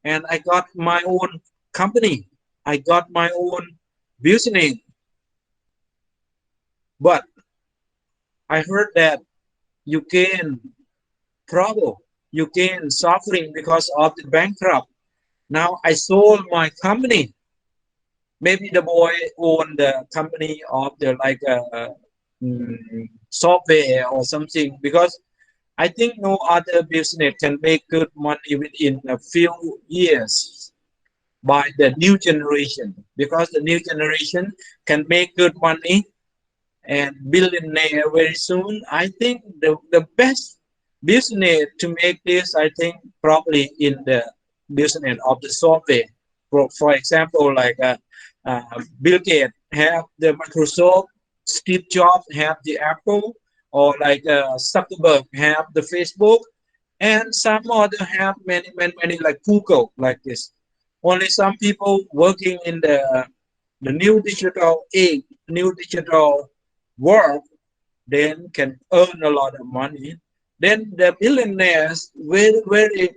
and I got my own company. I got my own business. But I heard that you gain trouble, you gain suffering because of the bankrupt. Now I sold my company. Maybe the boy owned the company of the software or something, because I think no other business can make good money within a few years by the new generation, because the new generation can make good money and billionaire very soon. I think the best business to make this, I think, probably in the business of the software. For example, like Bill Gates have the Microsoft, Steve Jobs have the Apple, or like Zuckerberg have the Facebook, and some other have many like Google, like this. Only some people working in the new digital age, new digital world, then can earn a lot of money. Then the billionaires very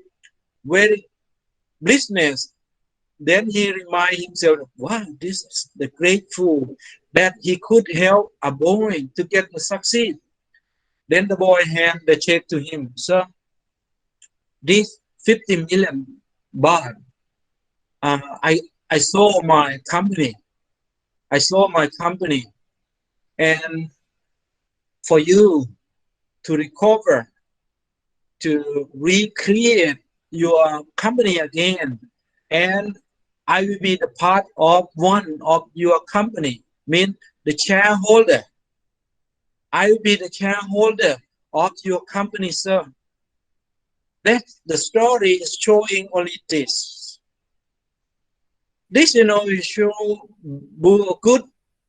business. Then he remind himself, wow, this is the grateful that he could help a boy to get the succeed. Then the boy hand the check to him, sir, this 50 million baht. I saw my company. And for you to recover, to recreate your company again, and I will be the part of one of your company, mean the shareholder. I will be the shareholder of your company, sir. That the story is showing only this. This, will show good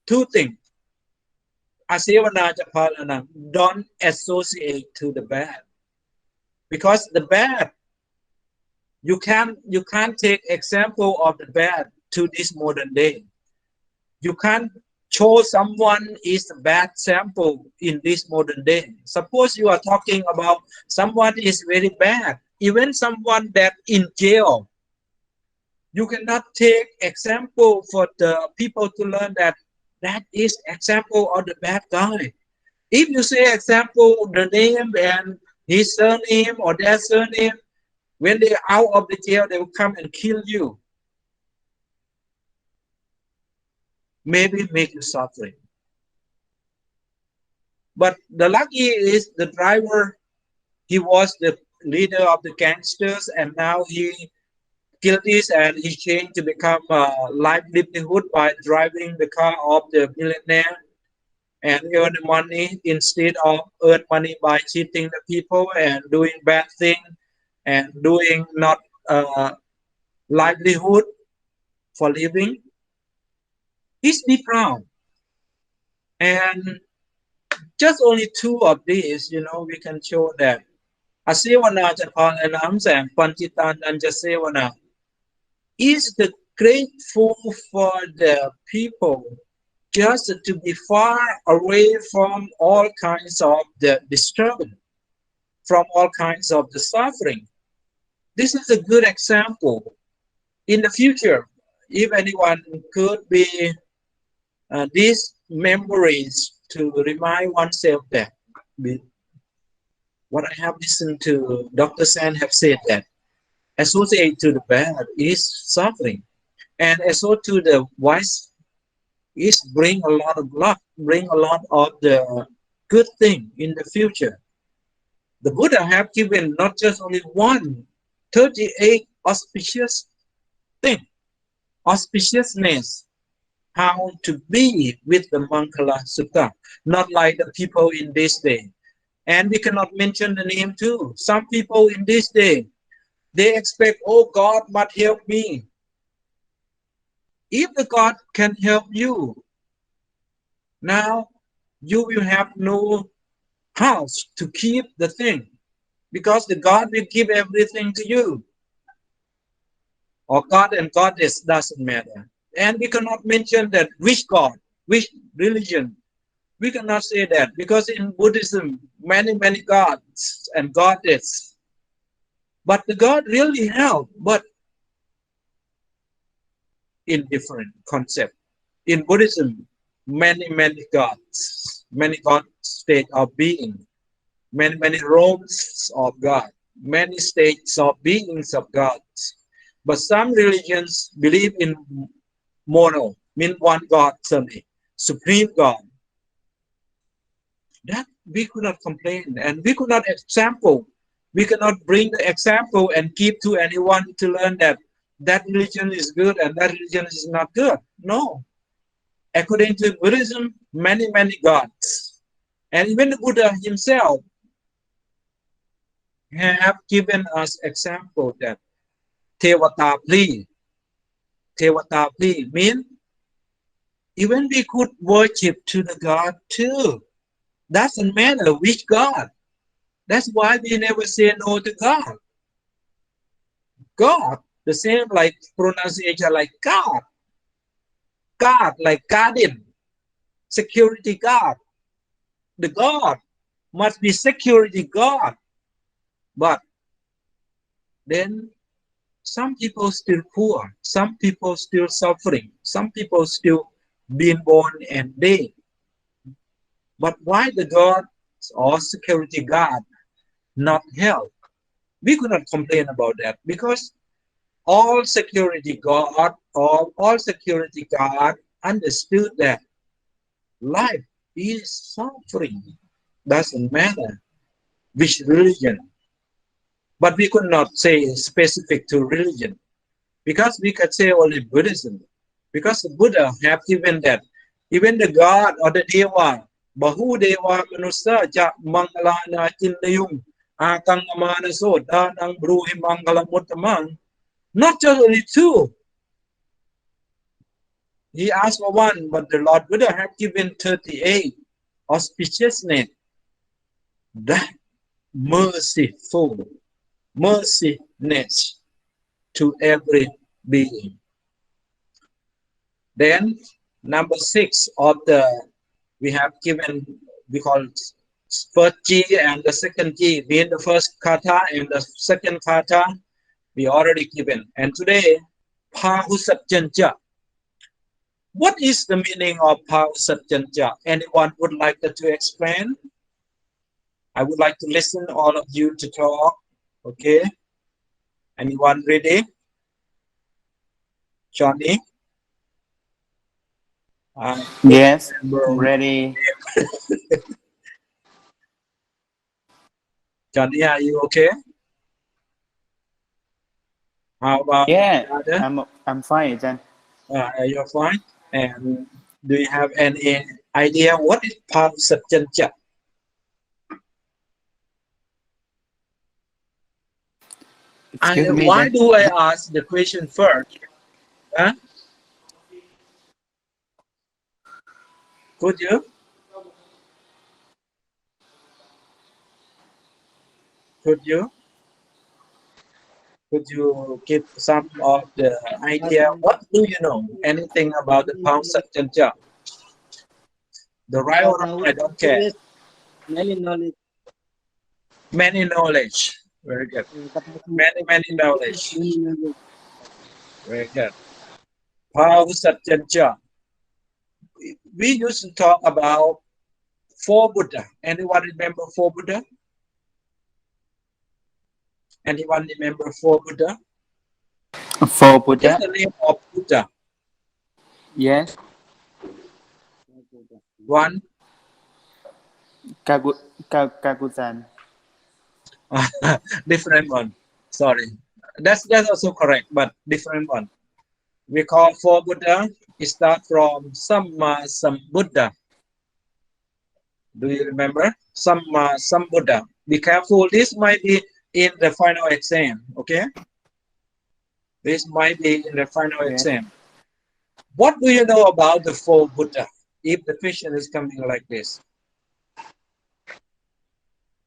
two things. Don't associate to the bad, because the bad, you can't take example of the bad to this modern day. You can't show someone is a bad sample in this modern day. Suppose you are talking about someone is very bad, even someone that in jail. You cannot take example for the people to learn that is example of the bad guy. If you say example, the name and his surname or their surname, when they're out of the jail, they will come and kill you. Maybe make you suffering. But the lucky is the driver, he was the leader of the gangsters, and now he killed this and he changed to become a livelihood by driving the car of the billionaire and earn money instead of earn money by cheating the people and doing bad things and doing not livelihood for living. He's be proud. And just only two of these, we can show that Asevana Chapalanam Sam Panchitan and Jasevana is the grateful for the people just to be far away from all kinds of the disturbance, from all kinds of the suffering. This is a good example. In the future, if anyone could be these memories to remind oneself that what I have listened to Dr. San have said that associated to the bad is suffering, and associated to the wise is bring a lot of luck, bring a lot of the good thing in the future. The Buddha have given not just only 38 auspicious thing, auspiciousness, how to be with the Mangala Sutta, not like the people in this day. And we cannot mention the name too. Some people in this day, they expect, oh, God must help me. If the God can help you, now you will have no house to keep the thing, because the God will give everything to you. Or God and Goddess doesn't matter. And we cannot mention that which God, which religion. We cannot say that, because in Buddhism, many gods and goddesses. But the God really help, but in different concept. In Buddhism, many gods, many God state of being, many roles of God, many states of beings of gods. But some religions believe in mono, mean one God only, supreme God. That we could not complain, and we could not example. We cannot bring the example and give to anyone to learn that that religion is good and that religion is not good. No. According to Buddhism, many gods. And even the Buddha himself have given us example that Theravada means even we could worship to the God too. Doesn't matter which God. That's why we never say no to God. God, the same like pronunciation like God. God like garden, security God. The God must be security God. But then some people still poor, some people still suffering, some people still being born and dead. But why the God or security God not help? We could not complain about that, because all security God or all security God understood that life is suffering. Doesn't matter which religion. But we could not say specific to religion, because we could say only Buddhism. Because the Buddha have given that even the God or the Deva, Bahu Deva Manusa Ja Mangalana Chinayung Akang Amana Soda Nang Bruhi Mangala Mutamang, not just only two. He asked for one, but the Lord Buddha have given 38 auspiciousness. That mercifulness to every being. Then number 6 of the we have given, we call first G and the second G, being the first kata and the second kata we already given. And today, Pahusatjanja. What is the meaning of Pahusatjanja? Anyone would like to explain? I would like to listen all of you to talk. Okay. Anyone ready? Johnny? Yes, ready. Johnny, are you okay? How about Yeah, other? I'm fine, then. You're fine. And do you have any idea what is Pahusatjanja? Excuse me, Why then. do I ask the question first? Huh? Could you? Could you give some of the idea? What do you know? Anything about the Pao Satchanja? The right or wrong, I don't care. Many knowledge. Many knowledge. Very good. Many knowledge. Very good. Pao Satchanja. We used to talk about four Buddha. Anyone remember four Buddha? Anyone remember four Buddha? For What is Buddha, the name of Buddha? yes, One. Kagusan. Different one. Sorry. That's also correct, but different one. We call four Buddha. It starts from Samma Sambuddha. Do you remember? Samma Sambuddha. Be careful. This might be in the final exam. Okay. This might be in the final exam. What do you know about the four Buddha? If the question is coming like this.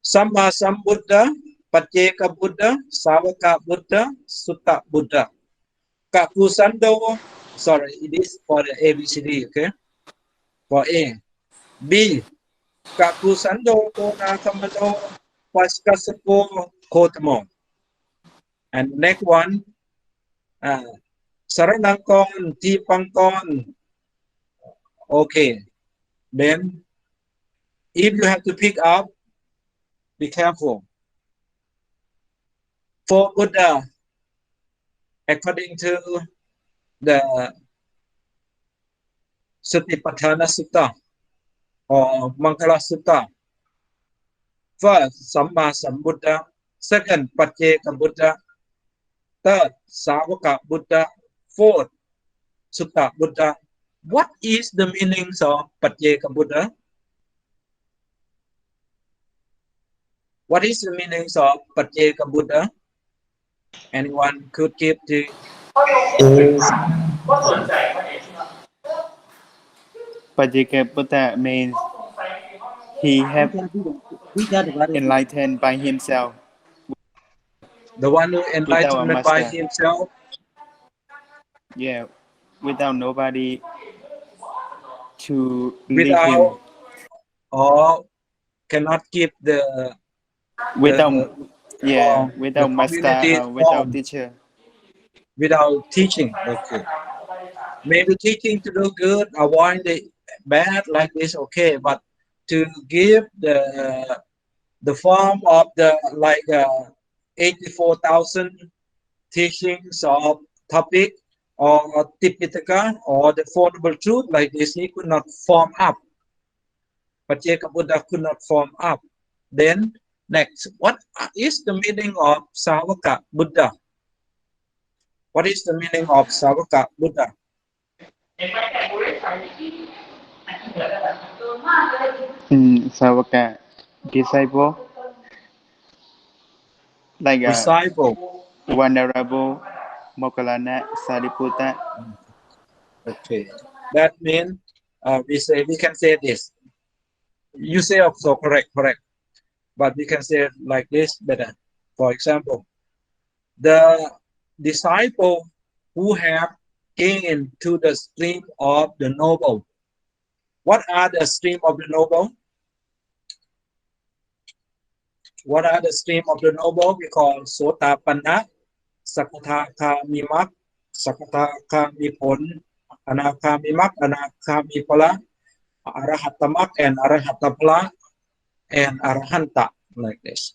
Samma Sambuddha, Pacceka Buddha, Savaka Buddha, Sutta Buddha. Kakusando, sorry, it is for the ABCD, okay? For A. B. Kakusando, Kona Kamano, Paskasapo, Kotamo. And next one, Saranangkon, Tipangkon. Okay. Then, if you have to pick up, be careful. For Buddha, according to the Satipatthana Sutta or Mangala Sutta, first, Samma Sambuddha, second, Pacceka Buddha, third, Savaka Buddha, fourth, Sutta Buddha. What is the meanings of Pacceka Buddha? What is the meanings of Pacceka Buddha? Anyone could give the Pacceka Buddha means he have enlightened by himself the one who without a enlightened by master. himself? Yeah, without nobody to lead him. Without or cannot keep the Without the master community or without form, teacher. without teaching. Okay, maybe teaching to do good, avoid the bad like this. Okay, but to give the form of the like 84,000 teachings of topic or Tipitaka or the Four Noble Truth like this, he could not form up. Pacceka Buddha could not form up. Then next, what is the meaning of Savaka Buddha? What is the meaning of Savaka Buddha? Savaka, disciple, like a Disciple. Venerable Moggallana Sariputta. Okay, that means we can say this. You say also correct, but we can say it like this better. For example, the disciple who have gained to the stream of the noble. What are the stream of the noble? What are the stream of the noble? We call Sotapanna, Sakataka Mimak, Sakataka Mipon, Anakami Mak, Anakami Pala, Arahatamak, and Arahatapala, and Arahanta, like this.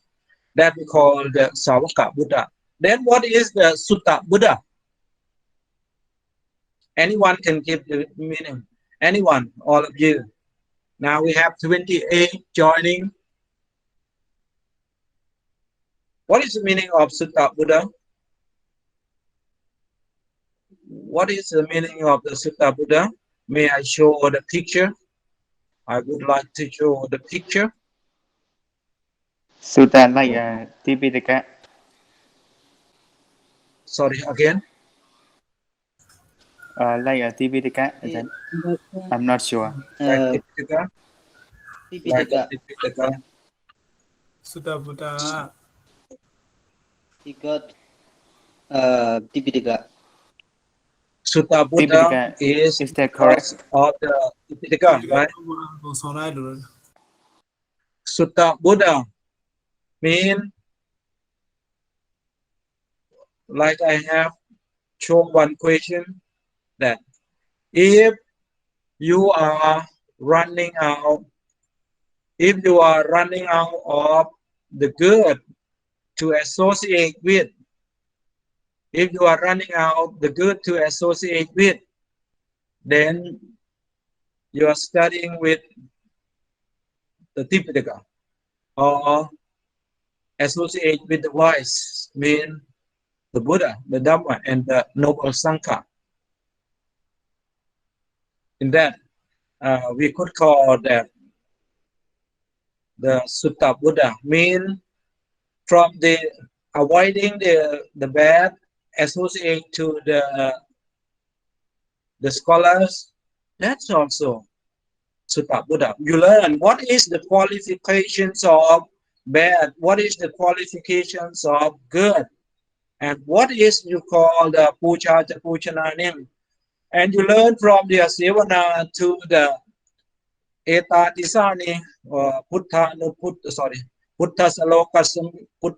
That we call the Savaka Buddha. Then what is the Sutta Buddha? Anyone can give the meaning. Anyone, all of you. Now we have 28 joining. What is the meaning of Sutta Buddha? What is the meaning of the Sutta Buddha? May I show the picture? I would like to show the picture. Sutta like a Tipitaka. Sorry, again. Like a Tipitaka. I'm not sure. Like Tipitaka. Like Tipitaka. Tipitaka. Sutta Buddha. He got Tipitaka. Sutta Buddha Tipitaka, is is that because correct? of the Tipitaka, right? Sutta Buddha mean like I have shown one question that if you are running out, if you are running out of the good to associate with, if you are running out the good to associate with, then you are studying with the Tipitaka or associate with the wise, mean the Buddha, the Dhamma, and the Noble Sangha. In that, we could call that the Sutta Buddha, mean from the avoiding the bad, associate to the scholars. That's also Sutta Buddha. You learn what is the qualifications of bad, what is the qualifications of good, and what is you call the puja puchananim. And you learn from the Sevana to the Etatisani or Putta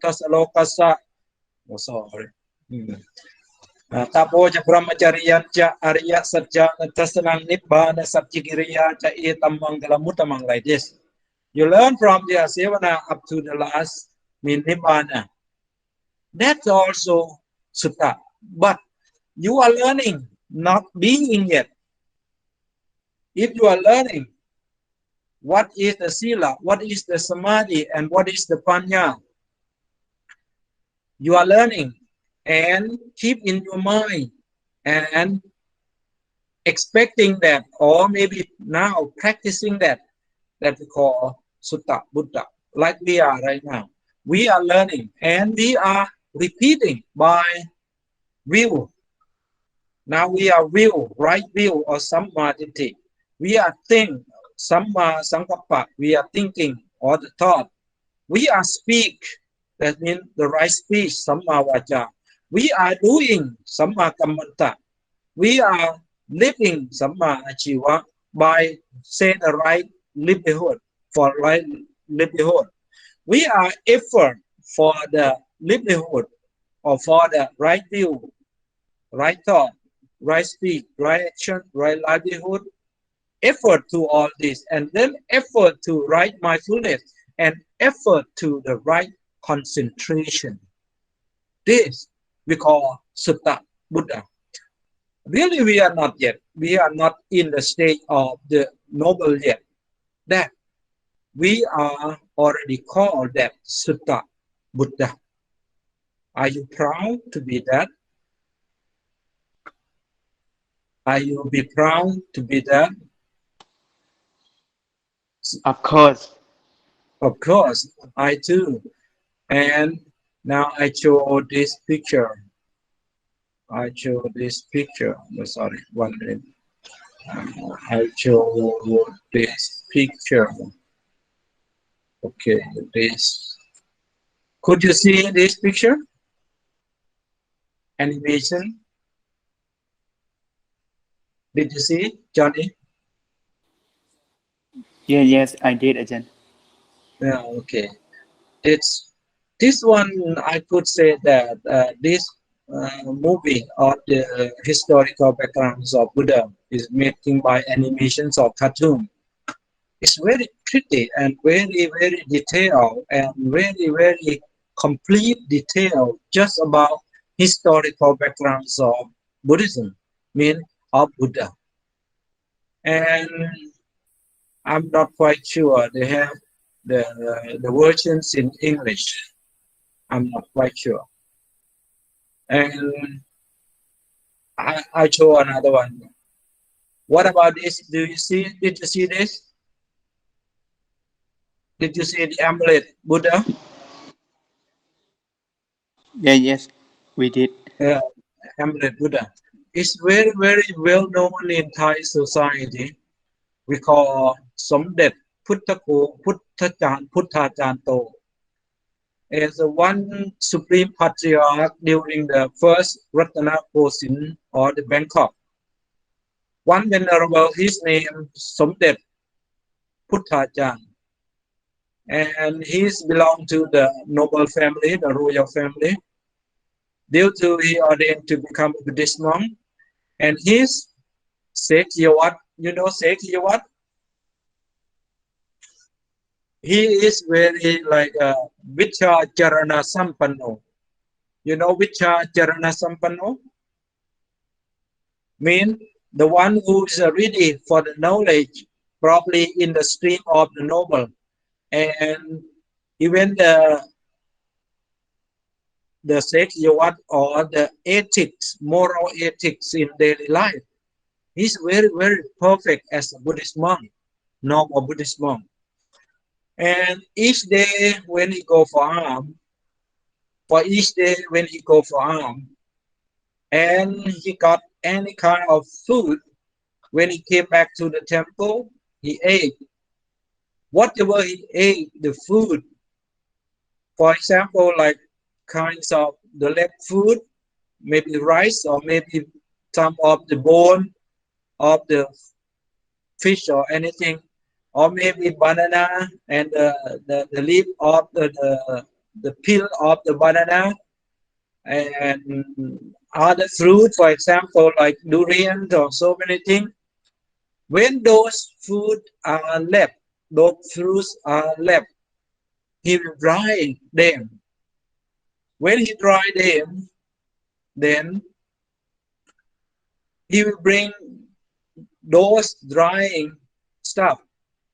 Salokasa. Oh, sorry. Tapoja Brahmacharya cha Arya Satya Tasanang Nibbana Satchikiriya cha Etam Mangala Mutamang, like this. You learn from the Sevana up to the last mean Nibbana. That's also Sutta. But you are learning, not being yet. If you are learning, what is the Sila, what is the Samadhi, and what is the Panya, you are learning and keep in your mind and expecting that, or maybe now practicing that we call Sutta Buddha, like we are right now. We are learning and we are repeating by view. Now we are view, right view, or samadhi. We are think, samma sankappa, we are thinking, or the thought. We are speak, that means the right speech, samma vaca. We are doing, samma kammanta. We are living, samma achiva, by saying the right livelihood, for right livelihood. We are effort for the livelihood, or for the right view, right thought, right speech, right action, right livelihood, effort to all this, and then effort to right mindfulness, and effort to the right concentration. This we call Sutta Buddha. Really, we are not yet. We are not in the state of the noble yet. That we are already called that Sutta Buddha. Are you proud to be that? Are you be proud to be that? Of course. Of course, I too. And now I show this picture. I show this picture. Oh, sorry, 1 minute. I show this picture. Okay, this. Could you see this picture? Animation. Did you see it, Johnny? Yeah, yes, I did, Ajahn. Yeah, okay. It's this one. I could say that this movie of the historical backgrounds of Buddha is making by animations or cartoon. It's very pretty and very, very detailed and very, very complete detail just about historical backgrounds of Buddhism, mean of Buddha. And I'm not quite sure they have the versions in English. I'm not quite sure. And I show another one. What about this? Did you see this? Did you see the amulet Buddha? Yeah, yes, we did. Yeah, amulet Buddha. It's very, very well known in Thai society. We call Somdet Putthajajanto. as one supreme patriarch during the first Ratana Kosin or the Bangkok. One venerable, his name Somdet Putthajan, and he's belonged to the noble family, the royal family. Due to he ordained to become a Buddhist monk, and his Sekiyawat, you know Sekiyawat? He is very like Vicha Charana Sampanno. You know Vicha Charana Sampanno? Mean the one who is ready for the knowledge, probably in the stream of the noble, and even the Sekiyawat or the ethics, moral ethics in daily life. He's very, very perfect as a Buddhist monk, normal Buddhist monk. And each day when he go for alms, and he got any kind of food, when he came back to the temple, he ate. Whatever he ate, the food, for example, like kinds of the left food, maybe rice or maybe some of the bone of the fish or anything, or maybe banana and the leaf of the peel of the banana, and other fruit, for example, like durian or so many things. When those food are left, those fruits are left, he will dry them. When he dry them, then he will bring those drying stuff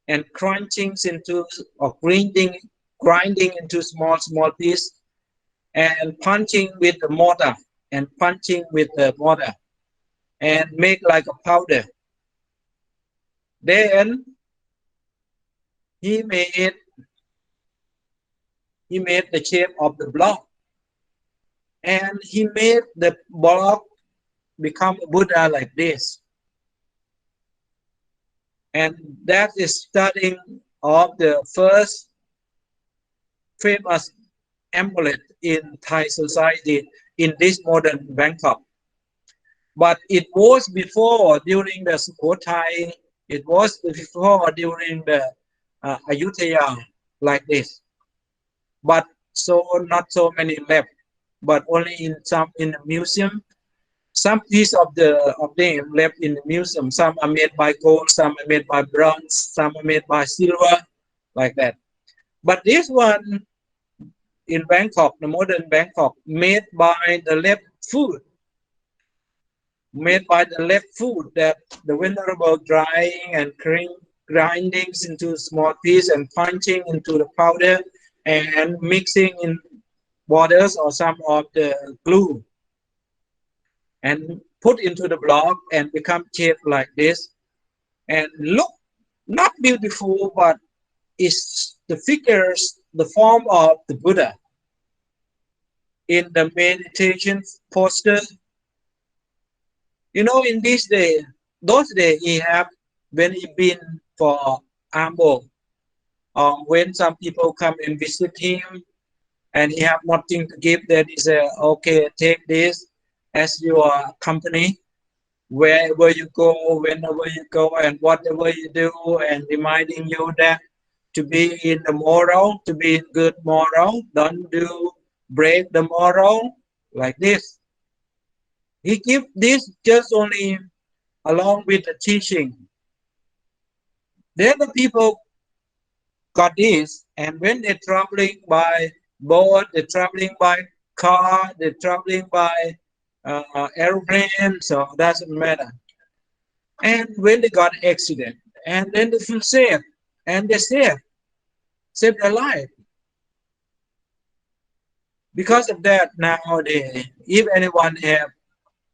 and crunching into or grinding into small pieces and punching with the mortar and make like a powder. Then he made the shape of the block, and he made the block become a Buddha like this. And that is starting of the first famous amulet in Thai society in this modern Bangkok. But it was before, during the Sukhothai, it was before during the Ayutthaya like this. But so not so many left, but only in the museum. Some piece of them left in the museum. Some are made by gold, some are made by bronze, some are made by silver, like that. But this one in Bangkok, the modern Bangkok, made by the left foot that the venerable drying and grinding into small piece and punching into the powder and mixing in waters or some of the glue and put into the block and become shaped like this and look not beautiful, but it's the figures, the form of the Buddha in the meditation posture. You know, in those days he have, when he been for Ambo, when some people come and visit him and he have nothing to give, then he say, okay, take this as your company, wherever you go, whenever you go, and whatever you do, and reminding you that to be in the moral, to be in good moral, don't break the moral, like this. He give this just only along with the teaching. Then the people got this, and when they're traveling by boat, they're traveling by car, they're traveling by airplane, so it doesn't matter. And when they got an accident, and then they feel safe, and they save their life. Because of that, nowadays, if anyone have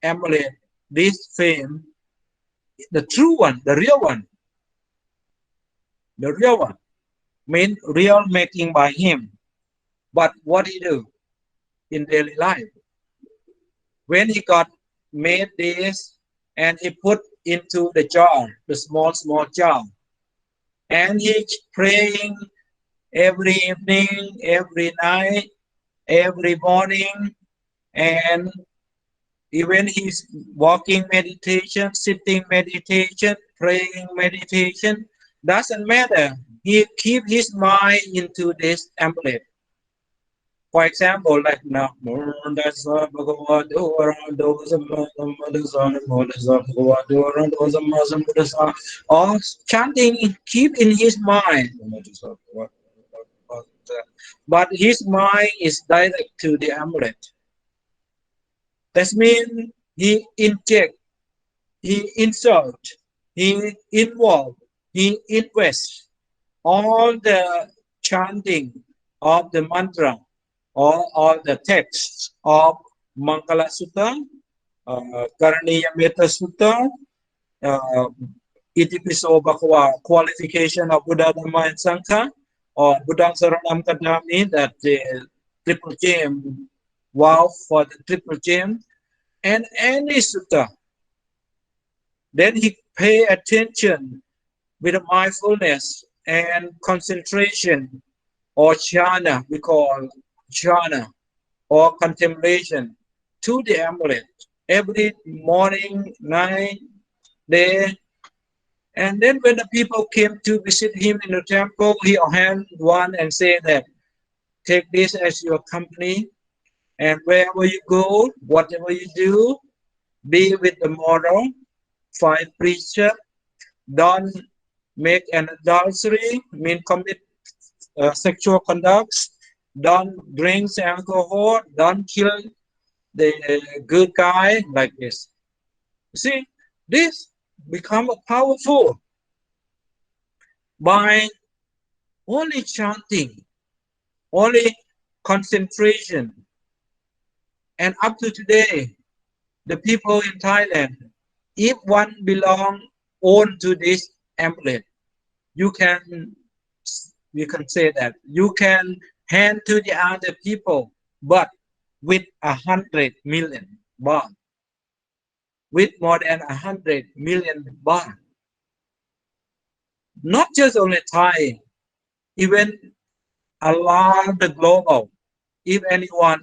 emulate this fame, the true one, the real one, means real making by him. But what he do in daily life? When he got made this and he put into the jar, the small jar, and he's praying every evening, every night, every morning, and even he's walking meditation, sitting meditation, praying meditation, doesn't matter. He keep his mind into this amulet. For example, like Namo Tassa Bhagavato Arahato Samma Sambuddhassa Namo Tassa Bhagavato Arahato Samma Sambuddhassa, or chanting, keep in his mind. But his mind is direct to the amulet. That means he inject, he insert, he involve, he invests all the chanting of the mantra or all the texts of Mangala Sutta, Karaniya Metta Sutta, Itipiso Bhagava, qualification of Buddha, Dhamma, and Sangha, or Buddhang Saranam Kadami, that the triple gem, vow for the triple gem, and any sutta. Then he pay attention with mindfulness and concentration, or jhana, we call jhana, or contemplation, to the amulet every morning, night, day. And then when the people came to visit him in the temple, he hand one and say that, take this as your company, and wherever you go, whatever you do, be with the moral, 5 precepts, don't make an adultery, mean commit sexual conducts, don't drink alcohol, don't kill the good guy, like this. You see, this become powerful by only chanting, only concentration. And up to today, the people in Thailand, if one own to this amulet, you can say that you can hand to the other people, but with 100 million baht, with more than 100 million baht. Not just only Thai, even around the global, if anyone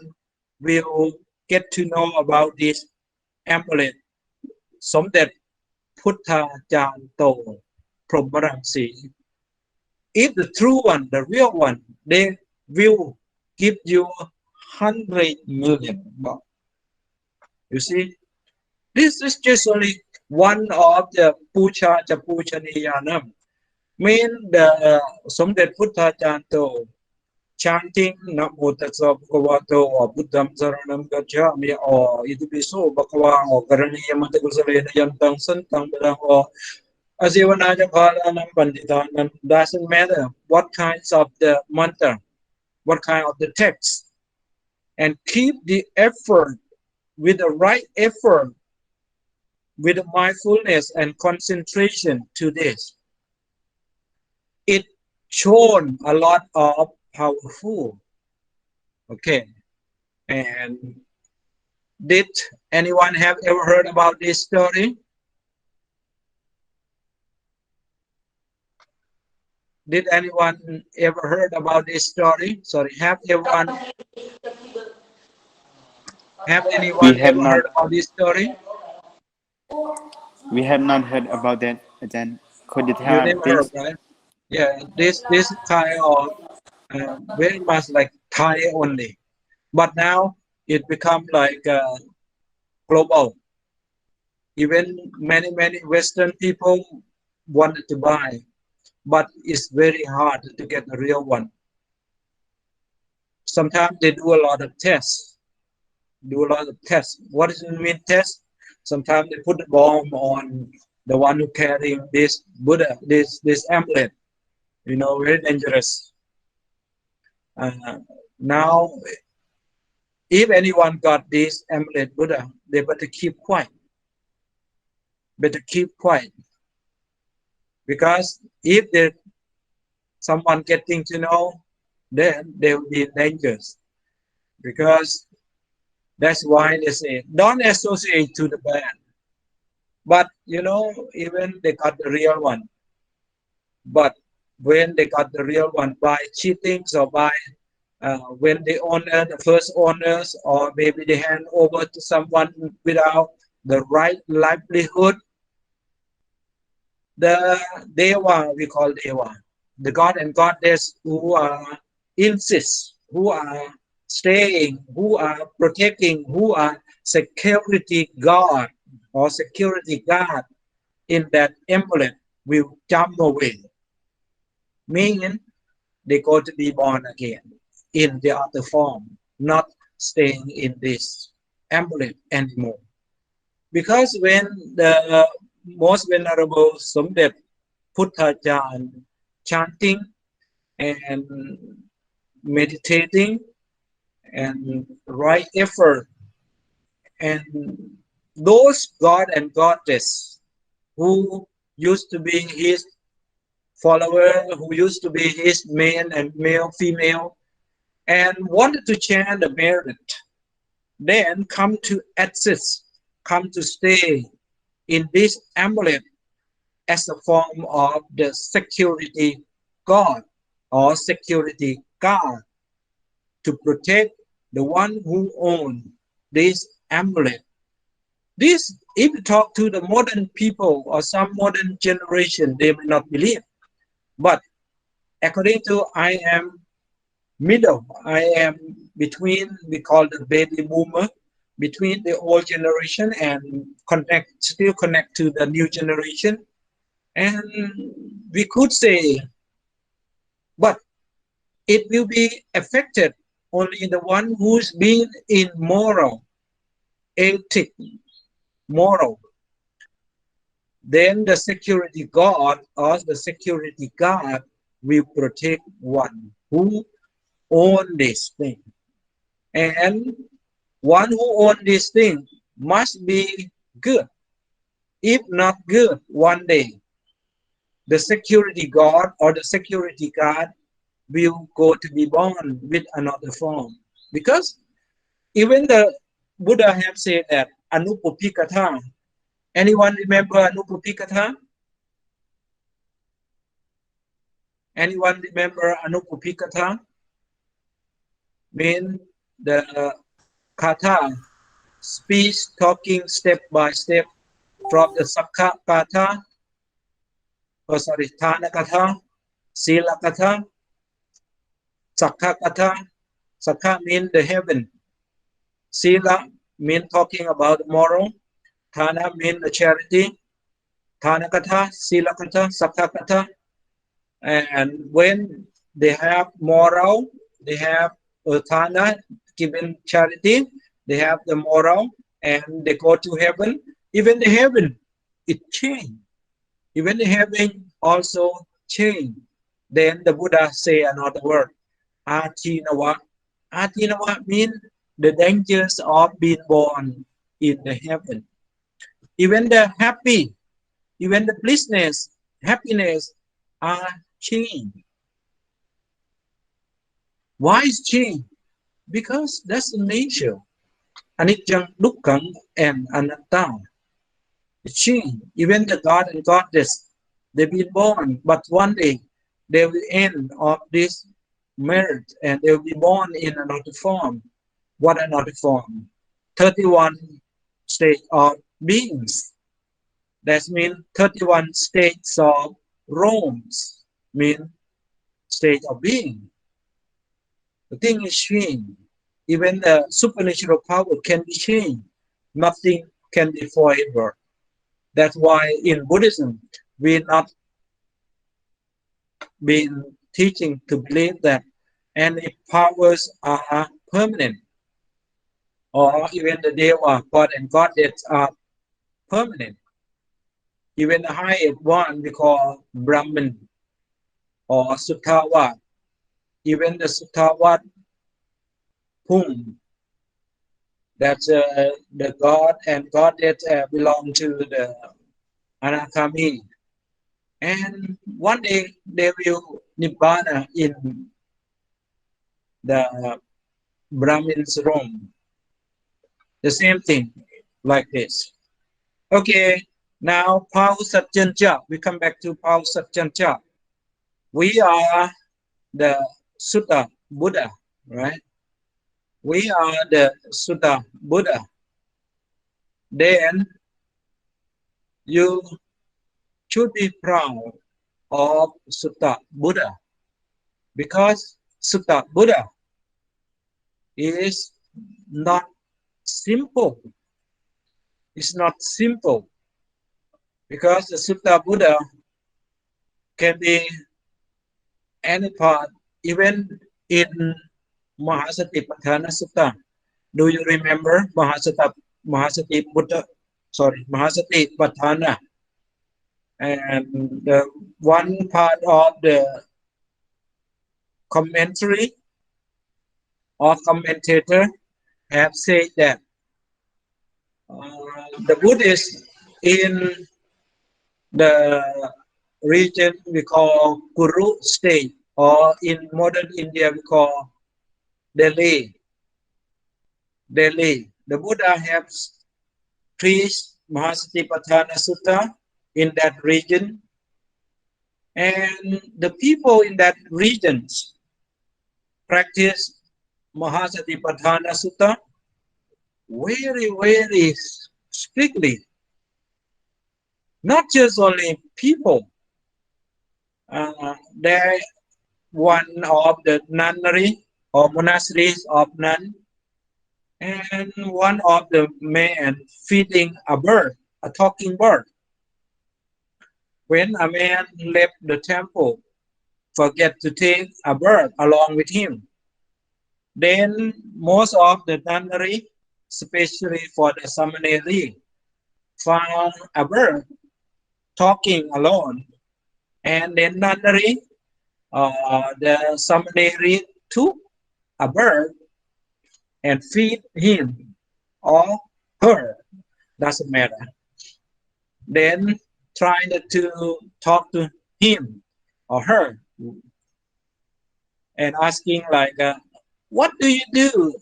will get to know about this amulet, Somdetพุทธ Janto Prombaramsi, if the true one, the real one, they will give you 100 million baht. You see, this is just only one of the Pucha Chapuchaniyanam. Mean the Somdetพุทธ Janto chanting Namo Tassa Bhagavato or Buddham Saranam Gacchami or Itipiso Bhagava or Karaniya Metta Kusalena Yantang Santang Badang or Asivanaja Palanam Panditanam, doesn't matter what kinds of the mantra, what kind of the text, and keep the effort with the right effort, with the mindfulness and concentration to this. It shown a lot of powerful. Okay, and did anyone have ever heard about this story? Did anyone ever heard about this story? Sorry, have anyone We have ever not. heard about this story? We have not heard about that. Then could you You tell, never heard, please? right? Yeah, this kind of very much like Thai only, but now it become like global. Even many Western people wanted to buy, but it's very hard to get the real one. Sometimes they do a lot of tests. What does it mean test? Sometimes they put the bomb on the one who carrying this Buddha, this amulet. You know, very dangerous. Now, if anyone got this amulet Buddha, they better keep quiet. Because if someone getting to know, then they will be dangerous. Because that's why they say don't associate to the bad. But you know, even they got the real one. But when they got the real one by cheating or by when the owner, the first owners, or maybe they hand over to someone without the right livelihood. The Deva, we call Deva, the god and goddess who are insist, who are staying, who are protecting, who are security guard or security guard in that amulet will jump away. Meaning they go to be born again in the other form, not staying in this amulet anymore. Because when the most venerable Somdet Putthajan chanting and meditating and right effort, and those god and goddess who used to be his follower, who used to be his man and male, female, and wanted to chant the merit, then come to access, come to stay in this amulet as a form of the security god or security guard to protect the one who owns this amulet. This, if you talk to the modern people or some modern generation, they may not believe. But according to I am middle, I am between, we call the baby boomer, between the old generation and still connect to the new generation. And we could say, but it will be affected only the one who's been in moral, ethic, moral. Then the security guard or the security guard will protect one who own this thing. And one who own this thing must be good. If not good, one day the security guard or the security guard will go to be born with another form. Because even the Buddha have said that Anupupikatha. Anyone remember Anupupikatha? Anyone remember Anupupikatha? Mean the kata, speech, talking step by step from the Sakha Katha, Thana Katha, Sila Katha, Sakha Katha. Sakha means the heaven. Sila means talking about moral. Thana means the charity. Thana Katha, Sila Katha, Sakha Katha. And when they have moral, they have Thana, given charity, they have the moral, and they go to heaven. Even the heaven, it changed. Even the heaven also changed. Then the Buddha say another word, Atinawa. Atinawa means the dangers of being born in the heaven. Even the happy, even the blissness, happiness are changed. Why is change? Because that's the nature. Anicca, Dukkha, and Anatta. Change. Even the god and goddess, they've been born, but one day they will end of this merit and they will be born in another form. What another form? 31 states of beings. That means 31 states of realms, mean state of being. The thing is changed. Even the supernatural power can be changed. Nothing can be forever. That's why in Buddhism, we're not been teaching to believe that any powers are permanent. Or even the Deva, God and Goddess are permanent. Even the highest one we call Brahman or Suttawat. Even the Suttawat Pum, that's the God and Goddess belong to the Anakami. And one day they will Nibbana in the Brahmin's room. The same thing like this. Okay, now Pau Satyancha. We come back to Pau Satyancha. we are the Sutta Buddha, right? We are the Sutta Buddha. Then you should be proud of Sutta Buddha, because Sutta Buddha is not simple. It's not simple, because the Sutta Buddha can be any part, even in Mahasatipatthana Sutta. Do you remember Mahasatipatthana? And the one part of the commentary or commentator have said that the Buddhists in the region we call Kuru state, or in modern India we call Delhi. The Buddha has preached Mahasatipatthana Sutta in that region, and the people in that region practice Mahasatipatthana Sutta very, very strictly. Not just only people. There one of the nunnery or monasteries of nun, and one of the men feeding a bird, a talking bird. When a man left the temple, forget to take a bird along with him, then most of the nunnery, especially for the samaneri, found a bird talking alone, and then nunnery, the samaneri took a bird and feed him or her, doesn't matter. Then trying to talk to him or her and asking like, what do you do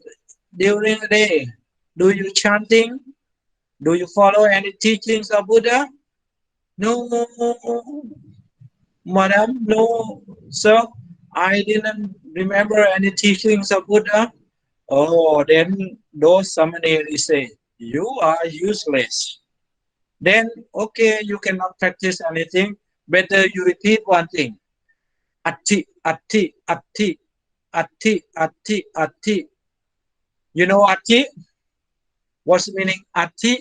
during the day? Do you chanting? Do you follow any teachings of Buddha? No, madam, no, sir. I didn't remember any teachings of Buddha. Oh, then those samaneri say, you are useless. Then, okay, you cannot practice anything. Better you repeat one thing. Atti, atti, atti, atti, atti, atti. You know atti? What's the meaning atti?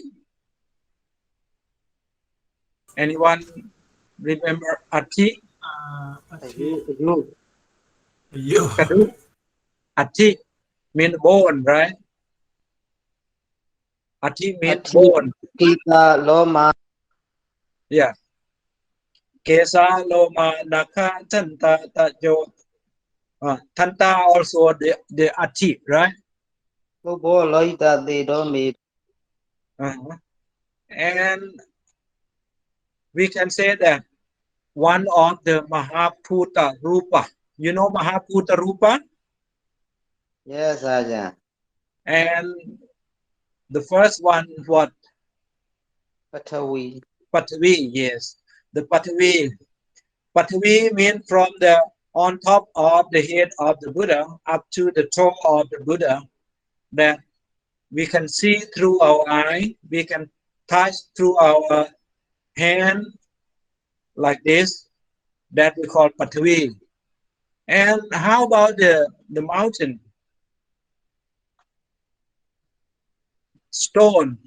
Anyone remember atti? Kadu. Atti means bone, right? Atti means bone. Kita Loma. Yeah. Kesa, Loma, Naka, Tanta, Tajo. Tanta also the atti, right? Bobo Loita, they don't meet. And we can say that one of the Mahaputa Rupa. You know Mahaputa Rupa? Yes, Ajahn. And the first one, what? Patawi. Patavi, yes. The Patavi. Patavi means from the on top of the head of the Buddha up to the toe of the Buddha, that we can see through our eye, we can touch through our hand like this, that we call Patavi. And how about the mountain? Stone.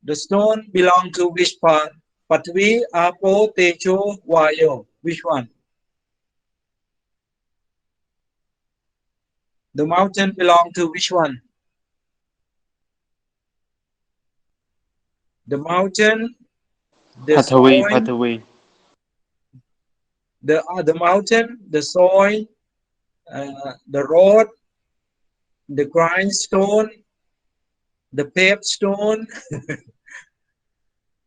The stone belong to which part? Patvi, Apo, Tejo, Vayo. Which one? The mountain belong to which one? The mountain, the soil, Pathway. the mountain, the soil, the road, the grindstone, the paved stone,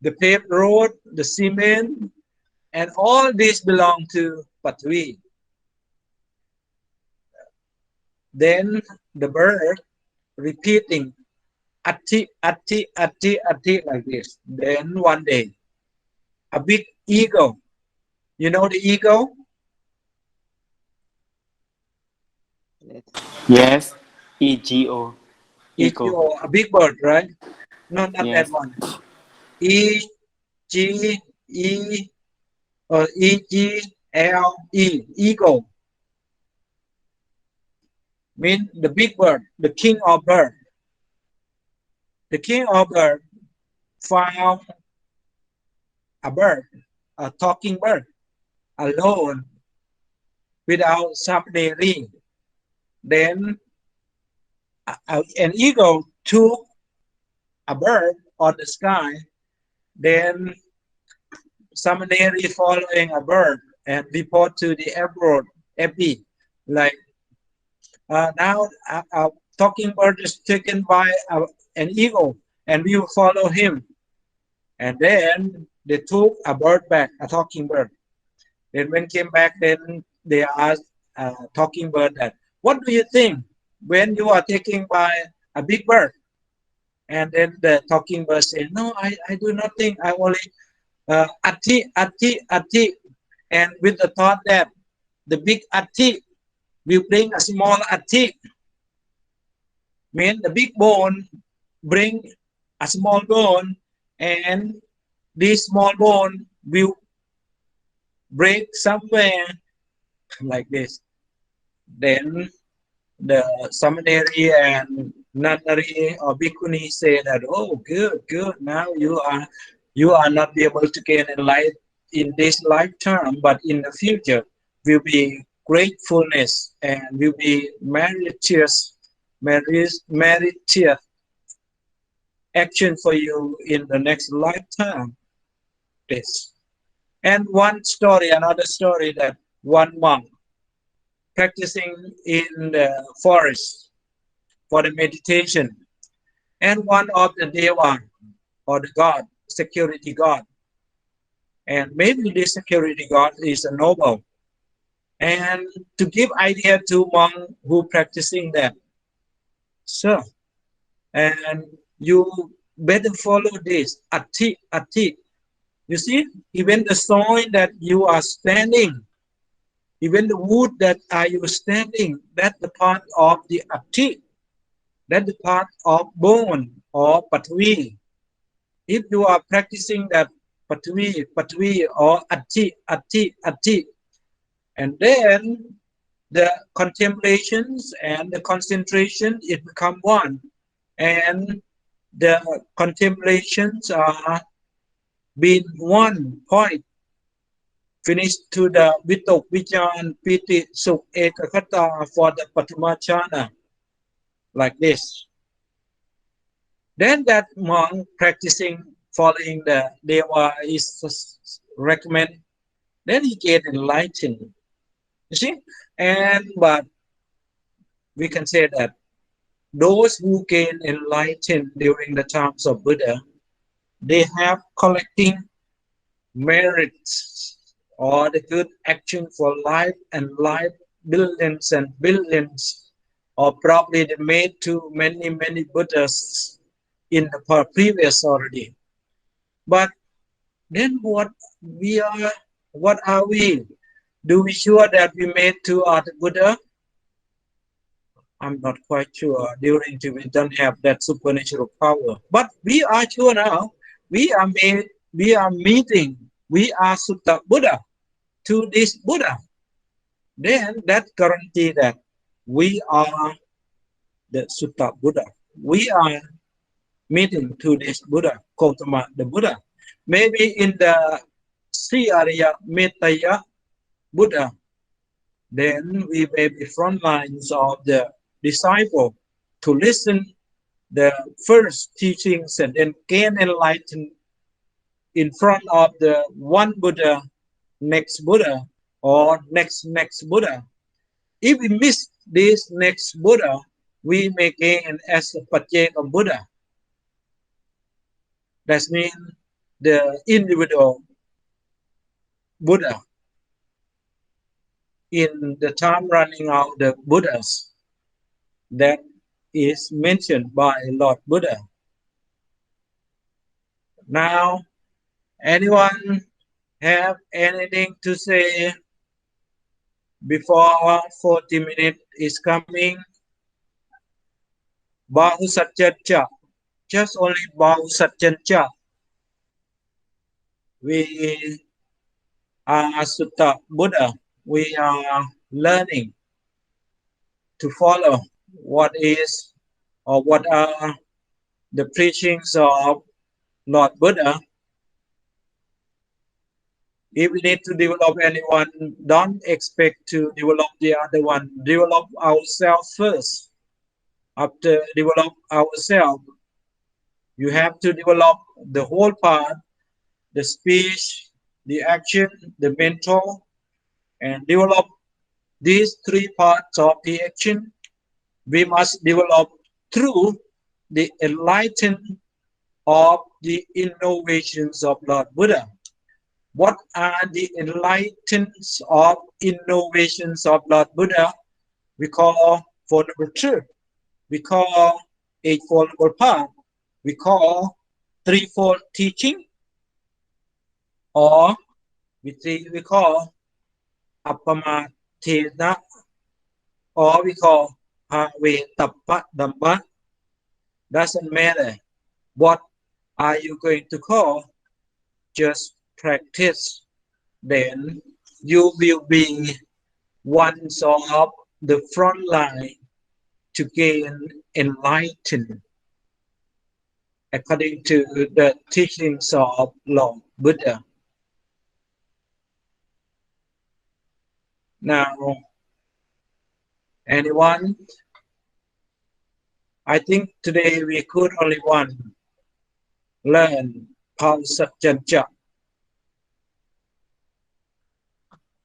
the paved road, the cement, and all these belong to Patvi. Then the bird repeating atti, atti, atti, atti like this. Then one day, a big Eagle. You know the eagle? Yes. EGO. Ego. Eagle, a big bird, right? No, not that Yes. one. E G E or EGLE. Eagle. Mean the big bird, the king of bird. The king of bird found a bird, a talking bird, alone without somebody. Then an eagle took a bird on the sky. Then somebody following a bird and report to the airport FB like now a talking bird is taken by an eagle and we will follow him. And then they took a bird back, a talking bird. Then when came back, then they asked talking bird that, what do you think when you are taken by a big bird? And then the talking bird said, no, I do not think. I only ati. And with the thought that the big ati will bring a small ati. Mean the big bone bring a small bone, and this small bone will break somewhere like this. Then the seminary and nunnery or bhikkhuni say that, oh, good. Now you are not be able to gain enlightenment in this lifetime, but in the future will be gratefulness and will be meritorious action for you in the next lifetime. This. And another story that one monk practicing in the forest for the meditation, and one of the deva or the god, security god, and maybe the security god is a noble, and to give idea to monk who practicing that, sir, and you better follow this ati. You see, even the soil that you are standing, even the wood that are you standing, that's the part of the ati. That's the part of bone or patwi. If you are practicing that patwi or ati, and then the contemplations and the concentration, it become one. And the contemplations are being one point, finished to the vitok, vijan, piti, sukh, ekakata for the patamachana, like this. Then that monk practicing, following the deva is recommend, then he get enlightened. You see? But we can say that those who gain enlightened during the times of Buddha, they have collecting merits or the good action for life and life, billions and billions, or probably they made to many Buddhas in the previous already. But then what are we? Do we sure that we made to the Buddha? I'm not quite sure. During we don't have that supernatural power. But we are sure now. We are meeting. We are Sutta Buddha to this Buddha. Then that guarantee that we are the Sutta Buddha. We are meeting to this Buddha, Gautama the Buddha. Maybe in the Sri Arya Metaya Buddha, then we may be front lines of the disciple to listen the first teachings and then gain enlightenment in front of the one Buddha, next Buddha, or next Buddha. If we miss this next Buddha, we may gain as a Pacceka Buddha. That means the individual Buddha in the time running out the Buddhas that is mentioned by Lord Buddha. Now, anyone have anything to say before 40 minutes is coming? Bahu Satyacha. Just only Bahu Satyacha. We are Sutta Buddha. We are learning to follow what is or what are the preachings of Lord Buddha. If we need to develop anyone, don't expect to develop the other one. Develop ourselves first. After develop ourselves, you have to develop the whole part, the speech, the action, the mental, and develop these three parts of the action. We must develop through the enlightenment of the innovations of Lord Buddha. What are the enlightenments of innovations of Lord Buddha? We call Four Noble Truths. We call Eightfold Noble Path. We call Threefold Teaching, or we call Appamatena, or we call Pavetappa Dhamma. Doesn't matter what are you going to call, just practice. Then you will be one of the front line to gain enlightenment according to the teachings of Lord Buddha. Now, anyone? I think today we could only one learn Paul Satyancha,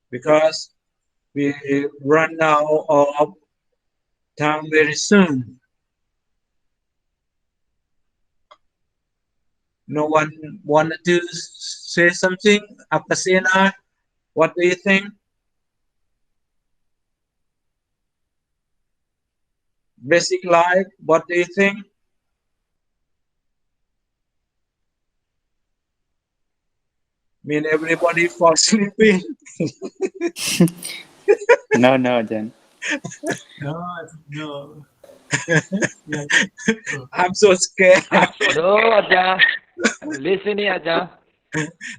because we run out of time very soon. No one wanted to say something? Apasena, what do you think? Basic life, what do you think? Mean everybody fall sleeping? No, Ajahn. No. I'm so scared. No, Ajahn. Listening, Ajahn.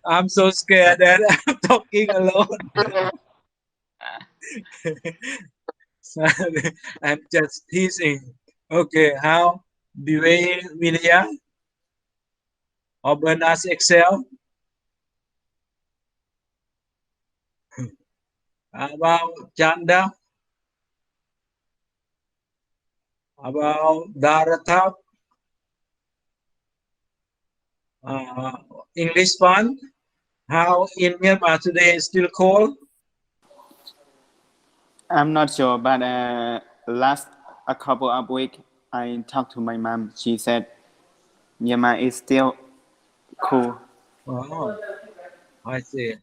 I'm so scared that I'm talking alone. I'm just teasing. Okay, how? Beway Vidya or Bernas Excel? About Chanda? About Daratap? English fun? How in Myanmar today is still cold? I'm not sure, but last a couple of weeks, I talked to my mom. She said Myanmar is still cool. Oh, I see.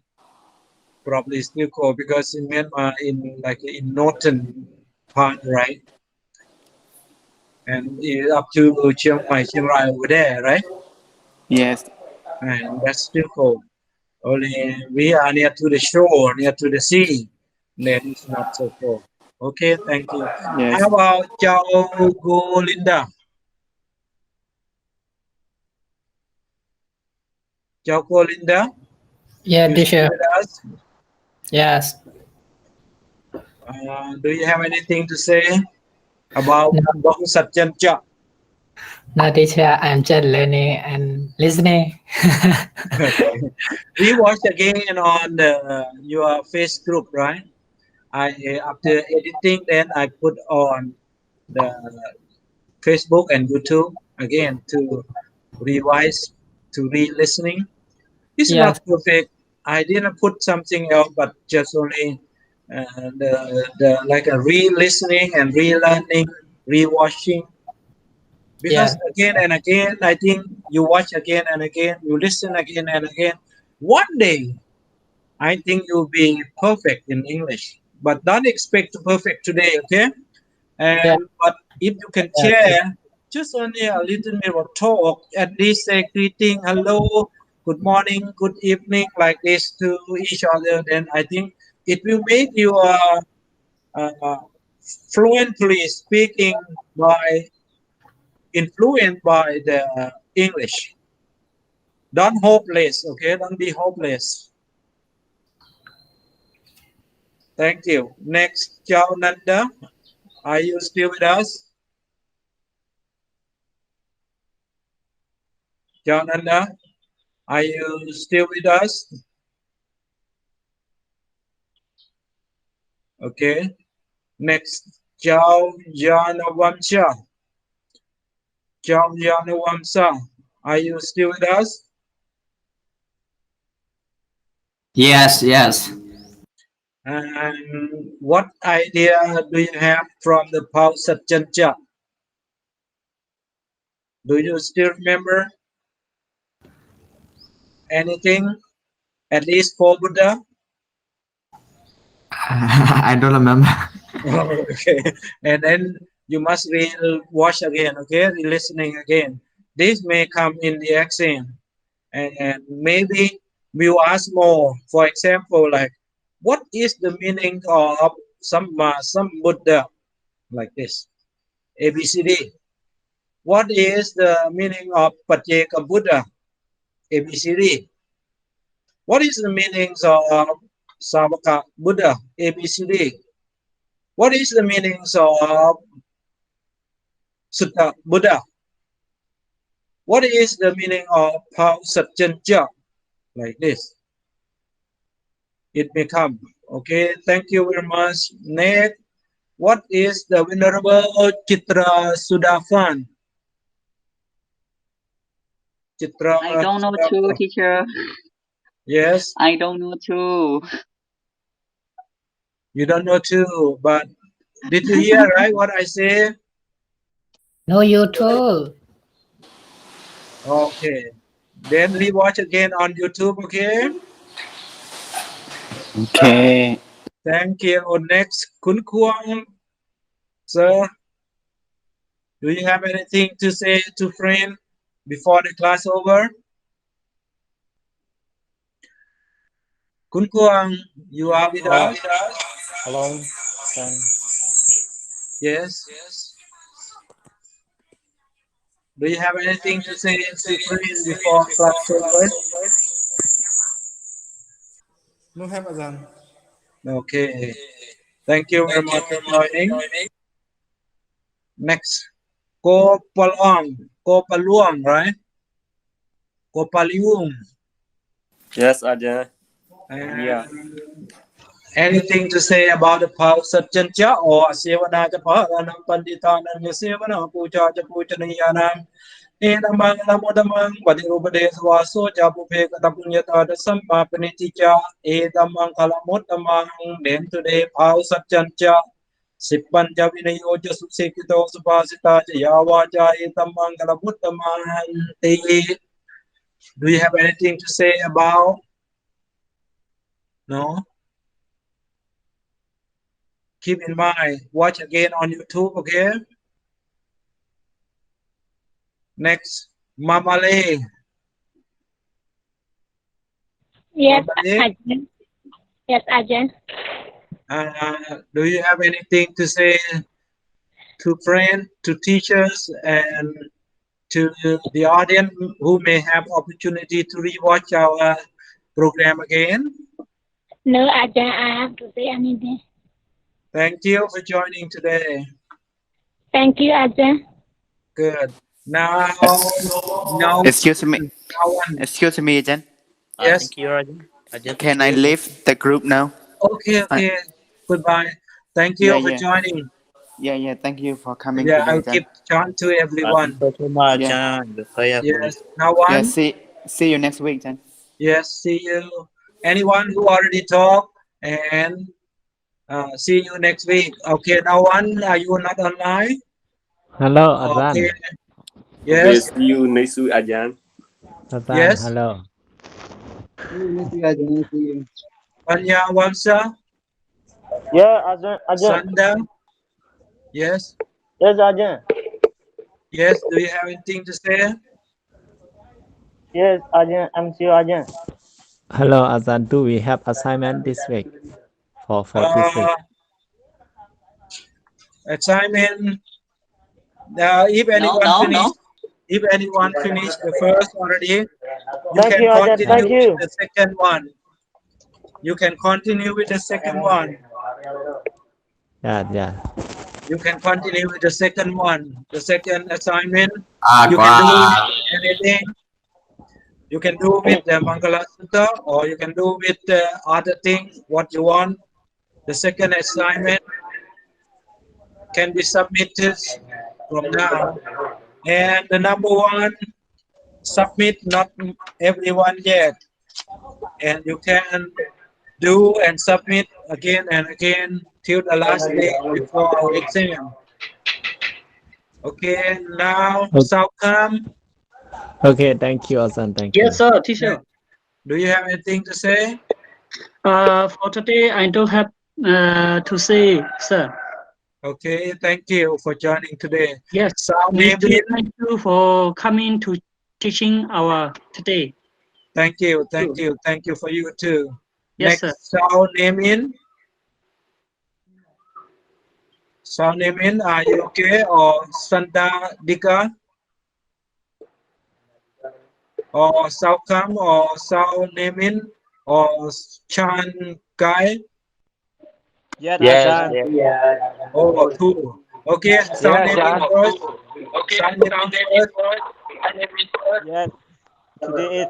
Probably still cold because in Myanmar, in northern part, right? And up to Chiang Mai, Chiang Rai over there, right? Yes. And that's still cold. Only we are near to the shore, near to the sea, then it's not so cold. Okay, thank you. Yes. How about Chao Go Linda? Chao Go Linda? Yeah, You teacher. still with us? Yes. Do you have anything to say about Bahu Satyancha? No, teacher, I'm just learning and listening. Okay. We watched again on your face group, right? After editing, then I put on the Facebook and YouTube again to revise, to re-listening. It's Yes. not perfect. I didn't put something else, but just only the like a re-listening and relearning, re-watching. Because Yeah. again and again, I think you watch again and again, you listen again and again. One day, I think you'll be perfect in English, but don't expect to perfect today, okay? Yeah. But if you can share just only a little bit of talk, at least say greeting, hello, good morning, good evening, like this to each other, then I think it will make you fluently speaking influenced by the English. Don't hopeless, okay? Don't be hopeless. Thank you. Next, Chao Nanda, are you still with us? Chao Nanda, are you still with us? Okay. Next, Chao Janawamsa. Chao Janawamsa, are you still with us? Yes, yes. And what idea do you have from the Pao Satchancha? Do you still remember anything, at least for Buddha? I don't remember. Okay, and then you must watch again, okay, listening again. This may come in the accent, and maybe we'll ask more. For example, like, what is the meaning of some Buddha, like this, ABCD? What is the meaning of Pacceka Buddha, ABCD? What is the meanings of Savaka Buddha, ABCD? What is the meanings of Sutta Buddha? What is the meaning of Pao Satchancha? Like this. It may come. Okay, thank you very much. Next, what is the Venerable Chitra Sudafan? Chitra I don't know too, Sudafan. teacher. Yes, I don't know too. you don't know too, but did you hear right what I say? No, you too. Okay. Then rewatch again on YouTube, okay? Okay. Thank you. Next, Kun Kuang. Sir, do you have anything to say to friend before the class over? Kun Kuang, you are with us? Hello. Yes. Do you have anything to say to friend before class over? No have Ajahn. Okay. Thank you very much for joining. Next, Ko Paluang, right? Ko Paliung. Yes, Ajahn. And anything to say about the Pao Satchancha or Sevana Japaranam Panditanam Sevana Puja Japutaniyanam Enamang Namodamang Vadirubadesh Vaso Japupe Katapunyata the Sampapaniticha Edamang Kalamotamang then today Pao Satchancha Sipan Javinayo Jasusekito Supasita Jayavaja Etamang Kalamutamang. Do you have anything to say about? No? Keep in mind, watch again on YouTube, okay? Next, Mamale. Yes, Mamale, Ajahn. Yes, Ajahn. do you have anything to say to friends, to teachers, and to the audience who may have opportunity to rewatch our program again? No, Ajahn, I have to say anything. Thank you for joining today. Thank you, Ajahn. Good. Now, Excuse me. now one. Excuse me, Jen. Yes. Thank you, Ajahn. Can I leave the group now? Okay. Goodbye. Thank you for joining. Yeah. Thank you for coming Yeah, today, I'll Jen. keep chant to everyone. Yeah. Yes. Now one. See you next week, Jen. Yes. See you. Anyone who already talked, and see you next week. Okay. Now one. Are you not online? Hello, Okay. Adhan. Okay, Yes. see you next week, Ajahn. Adhan, Yes. hello. Panya Wamsa. Yeah, Ajahn. Sanda. Yes. Yes, Ajahn. Yes. Do you have anything to say? Yes, Ajahn. I'm sure, Ajahn. Hello, Azan. Do we have assignment this week for this week? Assignment. If anyone finish the first already, you Thank can you, Ajahn. continue Thank you. with the second one. You can continue with the second one. Yeah. You can continue with the second one. The second assignment. Ah, You can do wow. anything. You can do with the Mangala Sutta, or you can do with other things what you want. The second assignment can be submitted from now. And the number one, submit not everyone yet. And you can do and submit again and again till the last day before our exam. Okay, now Southcom. Okay, thank you, Azan. Thank you. Yes, sir, teacher. Do you have anything to say? For today, I don't have to say, sir. Okay, thank you for joining today. Yes, Sound me name too. in. Thank you for coming to teaching our today. Thank you for you too. Yes, Next, sound name in. Sound name in, are you okay? Or Santa Dika? Or Southcom, or sound name in, or Chan Kai? Yes, Yes, Ajahn. yes. Oh, cool. Okay, sound name in first. Sound name in first. Yes. Today is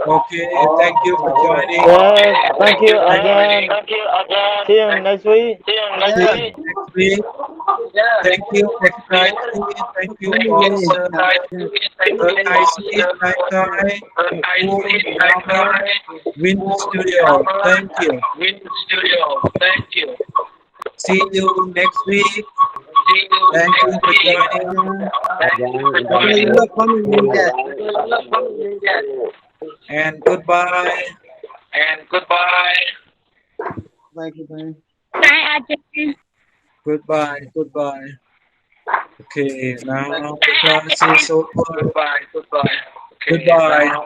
Okay, thank you for joining. Yes, thank you, Ajahn. See you next week. See you next week. Thank you, Exalted. Thank you, Sir IC, Naikai, Dhamma, Win Studio. Thank you. See you next week. Thank you for joining. You're not coming in yet. And goodbye. Bye, goodbye. Bye, Ajahn. Goodbye. Okay, now the class is over. Goodbye. Ajahn,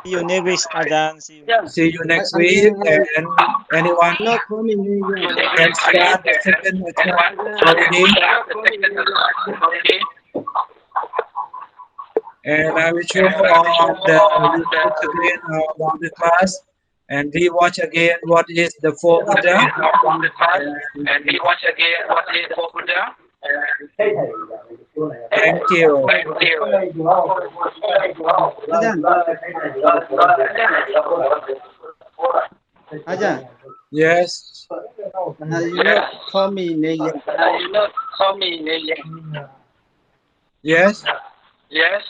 See you next week, Ajahn. See you next Ajahn, week. And anyone you're not coming in yet. can start the second assignment already. And I will show on the YouTube again about the class, and we watch again what is the four Buddha. Thank you. Ajahn, Yes. you're not coming in yet. Yes. You're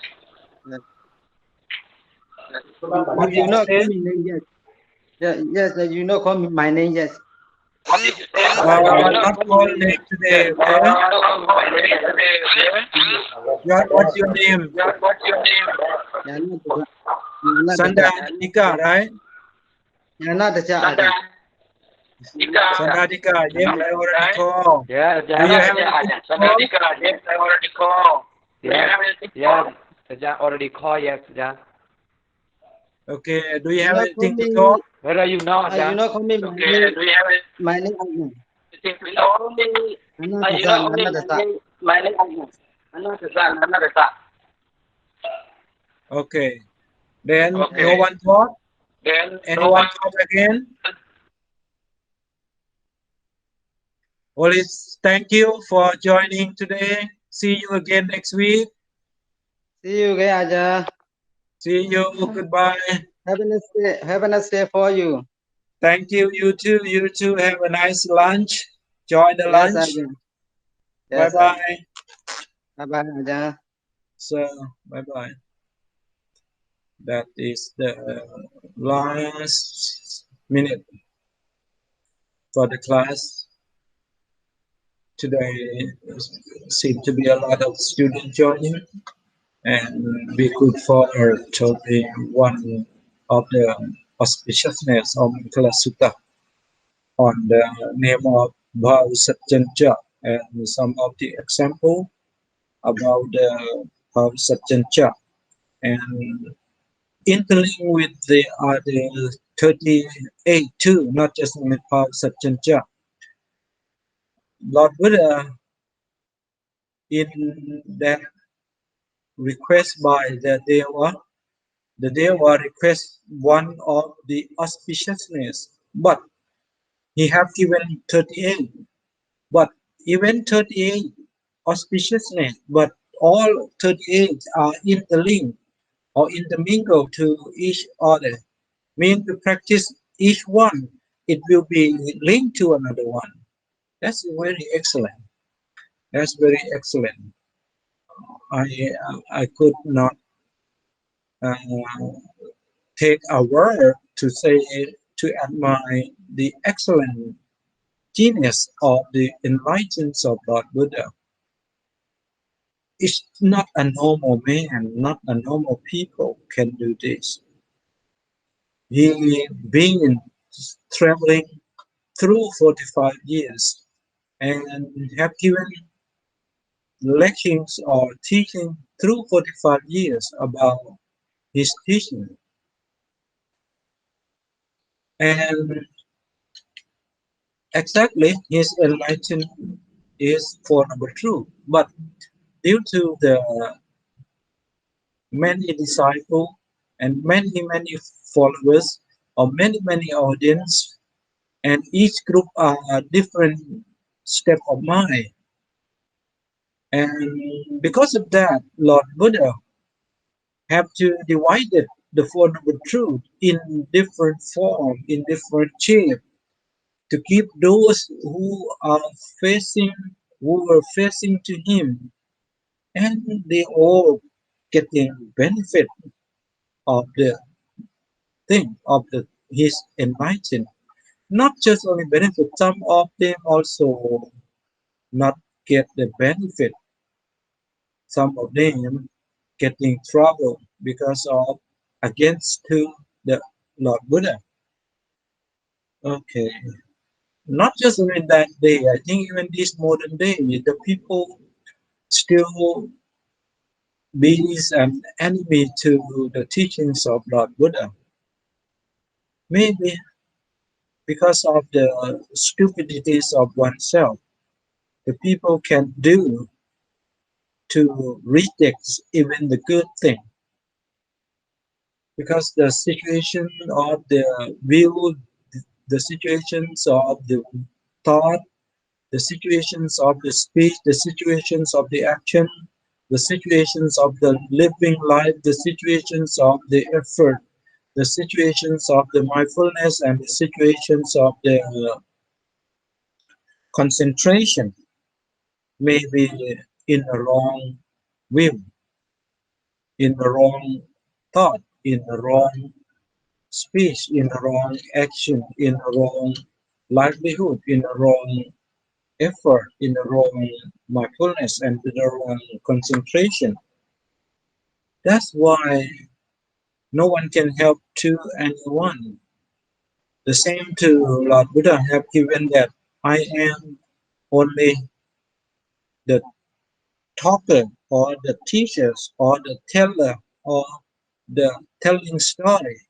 not coming in yet. Yes, you're not coming my name yet. Not call name today, okay? What's your name? Sanda Dika, right? You're not the Ajahn. Sanda Dika, yes, I already called. Yeah, Do you have anything to call? Yeah, Ajahn already called, yes, Ajahn. Okay, do you have You're anything to coming- talk? Where are you now, You're Ajahn? not coming my name Ajahn. I'm not the Ajahn. Okay. Then no one talk? Anyone talk again? Only thank you for joining today. See you again next week. See you again, Ajahn. See you. Goodbye. Have a nice day for you. Thank you. You too. You too. Have a nice lunch. Enjoy the Yes, lunch. Ajahn. Bye Yes, bye. Bye bye, Ajahn. So bye bye. That is the last minute for the class. Today seems to be a lot of students joining, and we could follow to be one of the auspiciousness of Mangala Sutta on the name of Bhavasatyancha, and some of the example about the Bhavasatyancha, and interlink with the other 38 too, not just with Bhavasatyancha. Lord Buddha, in that request by the Deva requests one of the auspiciousness, but he have given 38. But even 38 auspiciousness, but all 38 are interlinked or intermingled to each other. Mean to practice each one, it will be linked to another one. That's very excellent. That's very excellent. I could not take a word to say to admire the excellent genius of the enlightenment of Lord Buddha. It's not a normal man, not a normal people can do this. He been traveling through 45 years and have given lectures or teaching through 45 years about his teaching. And exactly his enlightenment is for number two. But due to the many disciples and many followers or many audience, and each group are a different step of mind, and because of that Lord Buddha have to divide the Four Noble Truths in different form, in different shape, to keep those who were facing to him, and they all getting benefit of the thing of his enlightenment. Not just only benefit, some of them also not get the benefit. Some of them getting trouble because of against to the Lord Buddha. Okay, not just in that day. I think even this modern day, the people still be an enemy to the teachings of Lord Buddha. Maybe because of the stupidities of oneself, the people can do to reject even the good thing, because the situation of the view, the situations of the thought, the situations of the speech, the situations of the action, the situations of the living life, the situations of the effort, the situations of the mindfulness, and the situations of the concentration may be in the wrong view, in the wrong thought, in the wrong speech, in the wrong action, in the wrong livelihood, in the wrong effort, in the wrong mindfulness, and in the wrong concentration. That's why no one can help to anyone. The same to Lord Buddha have given that I am only the talker or the teachers or the teller or the telling story.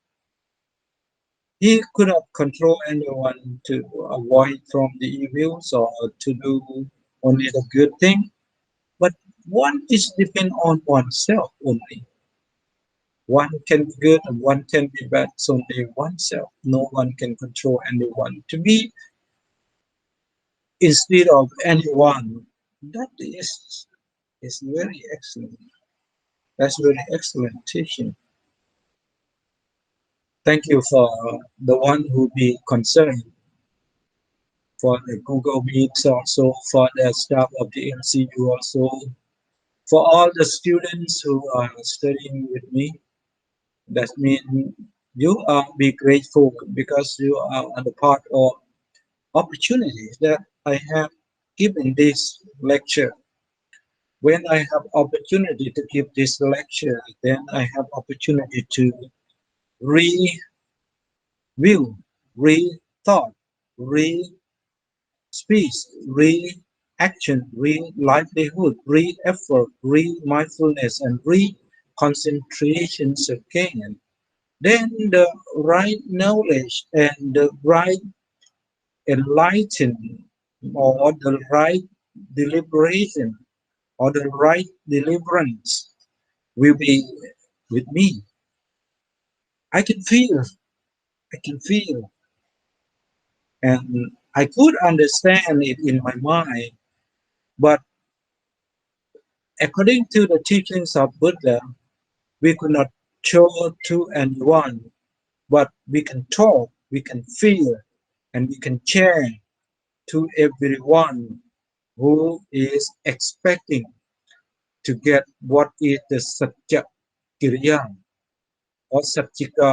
He could not control anyone to avoid from the evils or to do only the good thing. But one is depend on oneself only. One can be good and one can be bad. It's only oneself. No one can control anyone to be instead of anyone. That is very excellent. That's very excellent teaching. Thank you for the one who be concerned for the Google Meets, also for the staff of the MCU, also for all the students who are studying with me. That means you are be grateful because you are the part of opportunities that I have given this lecture. When I have opportunity to give this lecture, then I have opportunity to review, re-thought, re-speak speech, re-action, re-livelihood, re-effort, re-mindfulness, and re-concentration again. Then the right knowledge and the right enlightenment or the right deliberation or the right deliverance will be with me. I can feel, and I could understand it in my mind, but according to the teachings of Buddha, we could not show to anyone, but we can talk, we can feel, and we can share to everyone who is expecting to get what is the Satya Kiriya or Satchika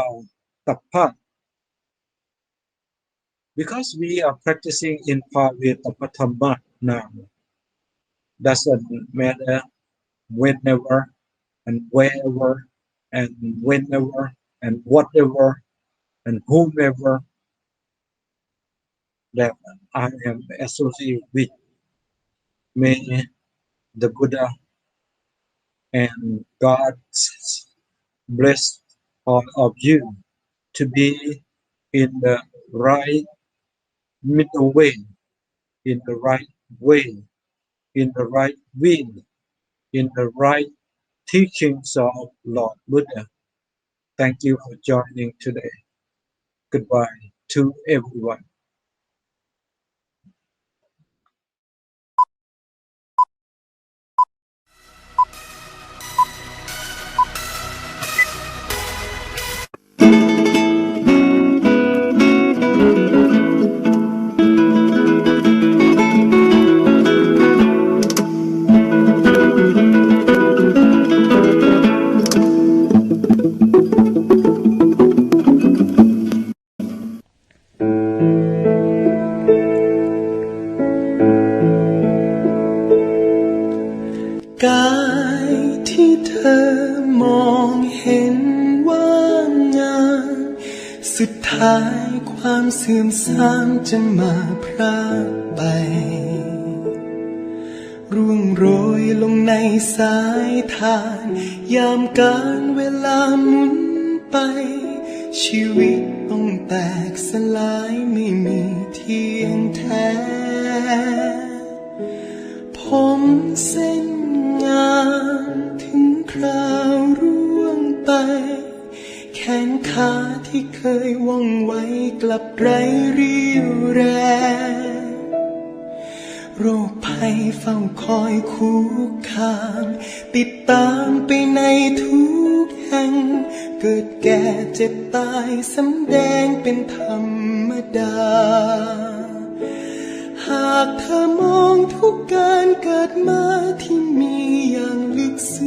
Tapa. Because we are practicing in Pali Tipitaka now, doesn't matter whenever and wherever and whenever and whatever and whomever that I am associated with. May the Buddha and God bless all of you to be in the right middle way, in the right way, in the right will, in the right teachings of Lord Buddha. Thank you for joining today. Goodbye to everyone.กายที่เธอมองเห็นว่างามสุดท้ายความเสื่อมทรามจะมาพรากไปร่วงโรยลงในสายทานยามการเวลาหมุนไปชีวิตต้องแตกสลายไม่มีเที่ยงแท้ผมเส้นงามถึงคราวร่วงไปแขนขาที่เคยว่องไวกลับไร้เรี่ยวแรงโรคภัยเฝ้าคอยคุกคามติดตามไปในทุกแห่งเกิดแก่เจ็บตายสำแดงเป็นธรรมดาหากเธอมองทุกการเกิดมาที่มีอย่างลึกซึ้ง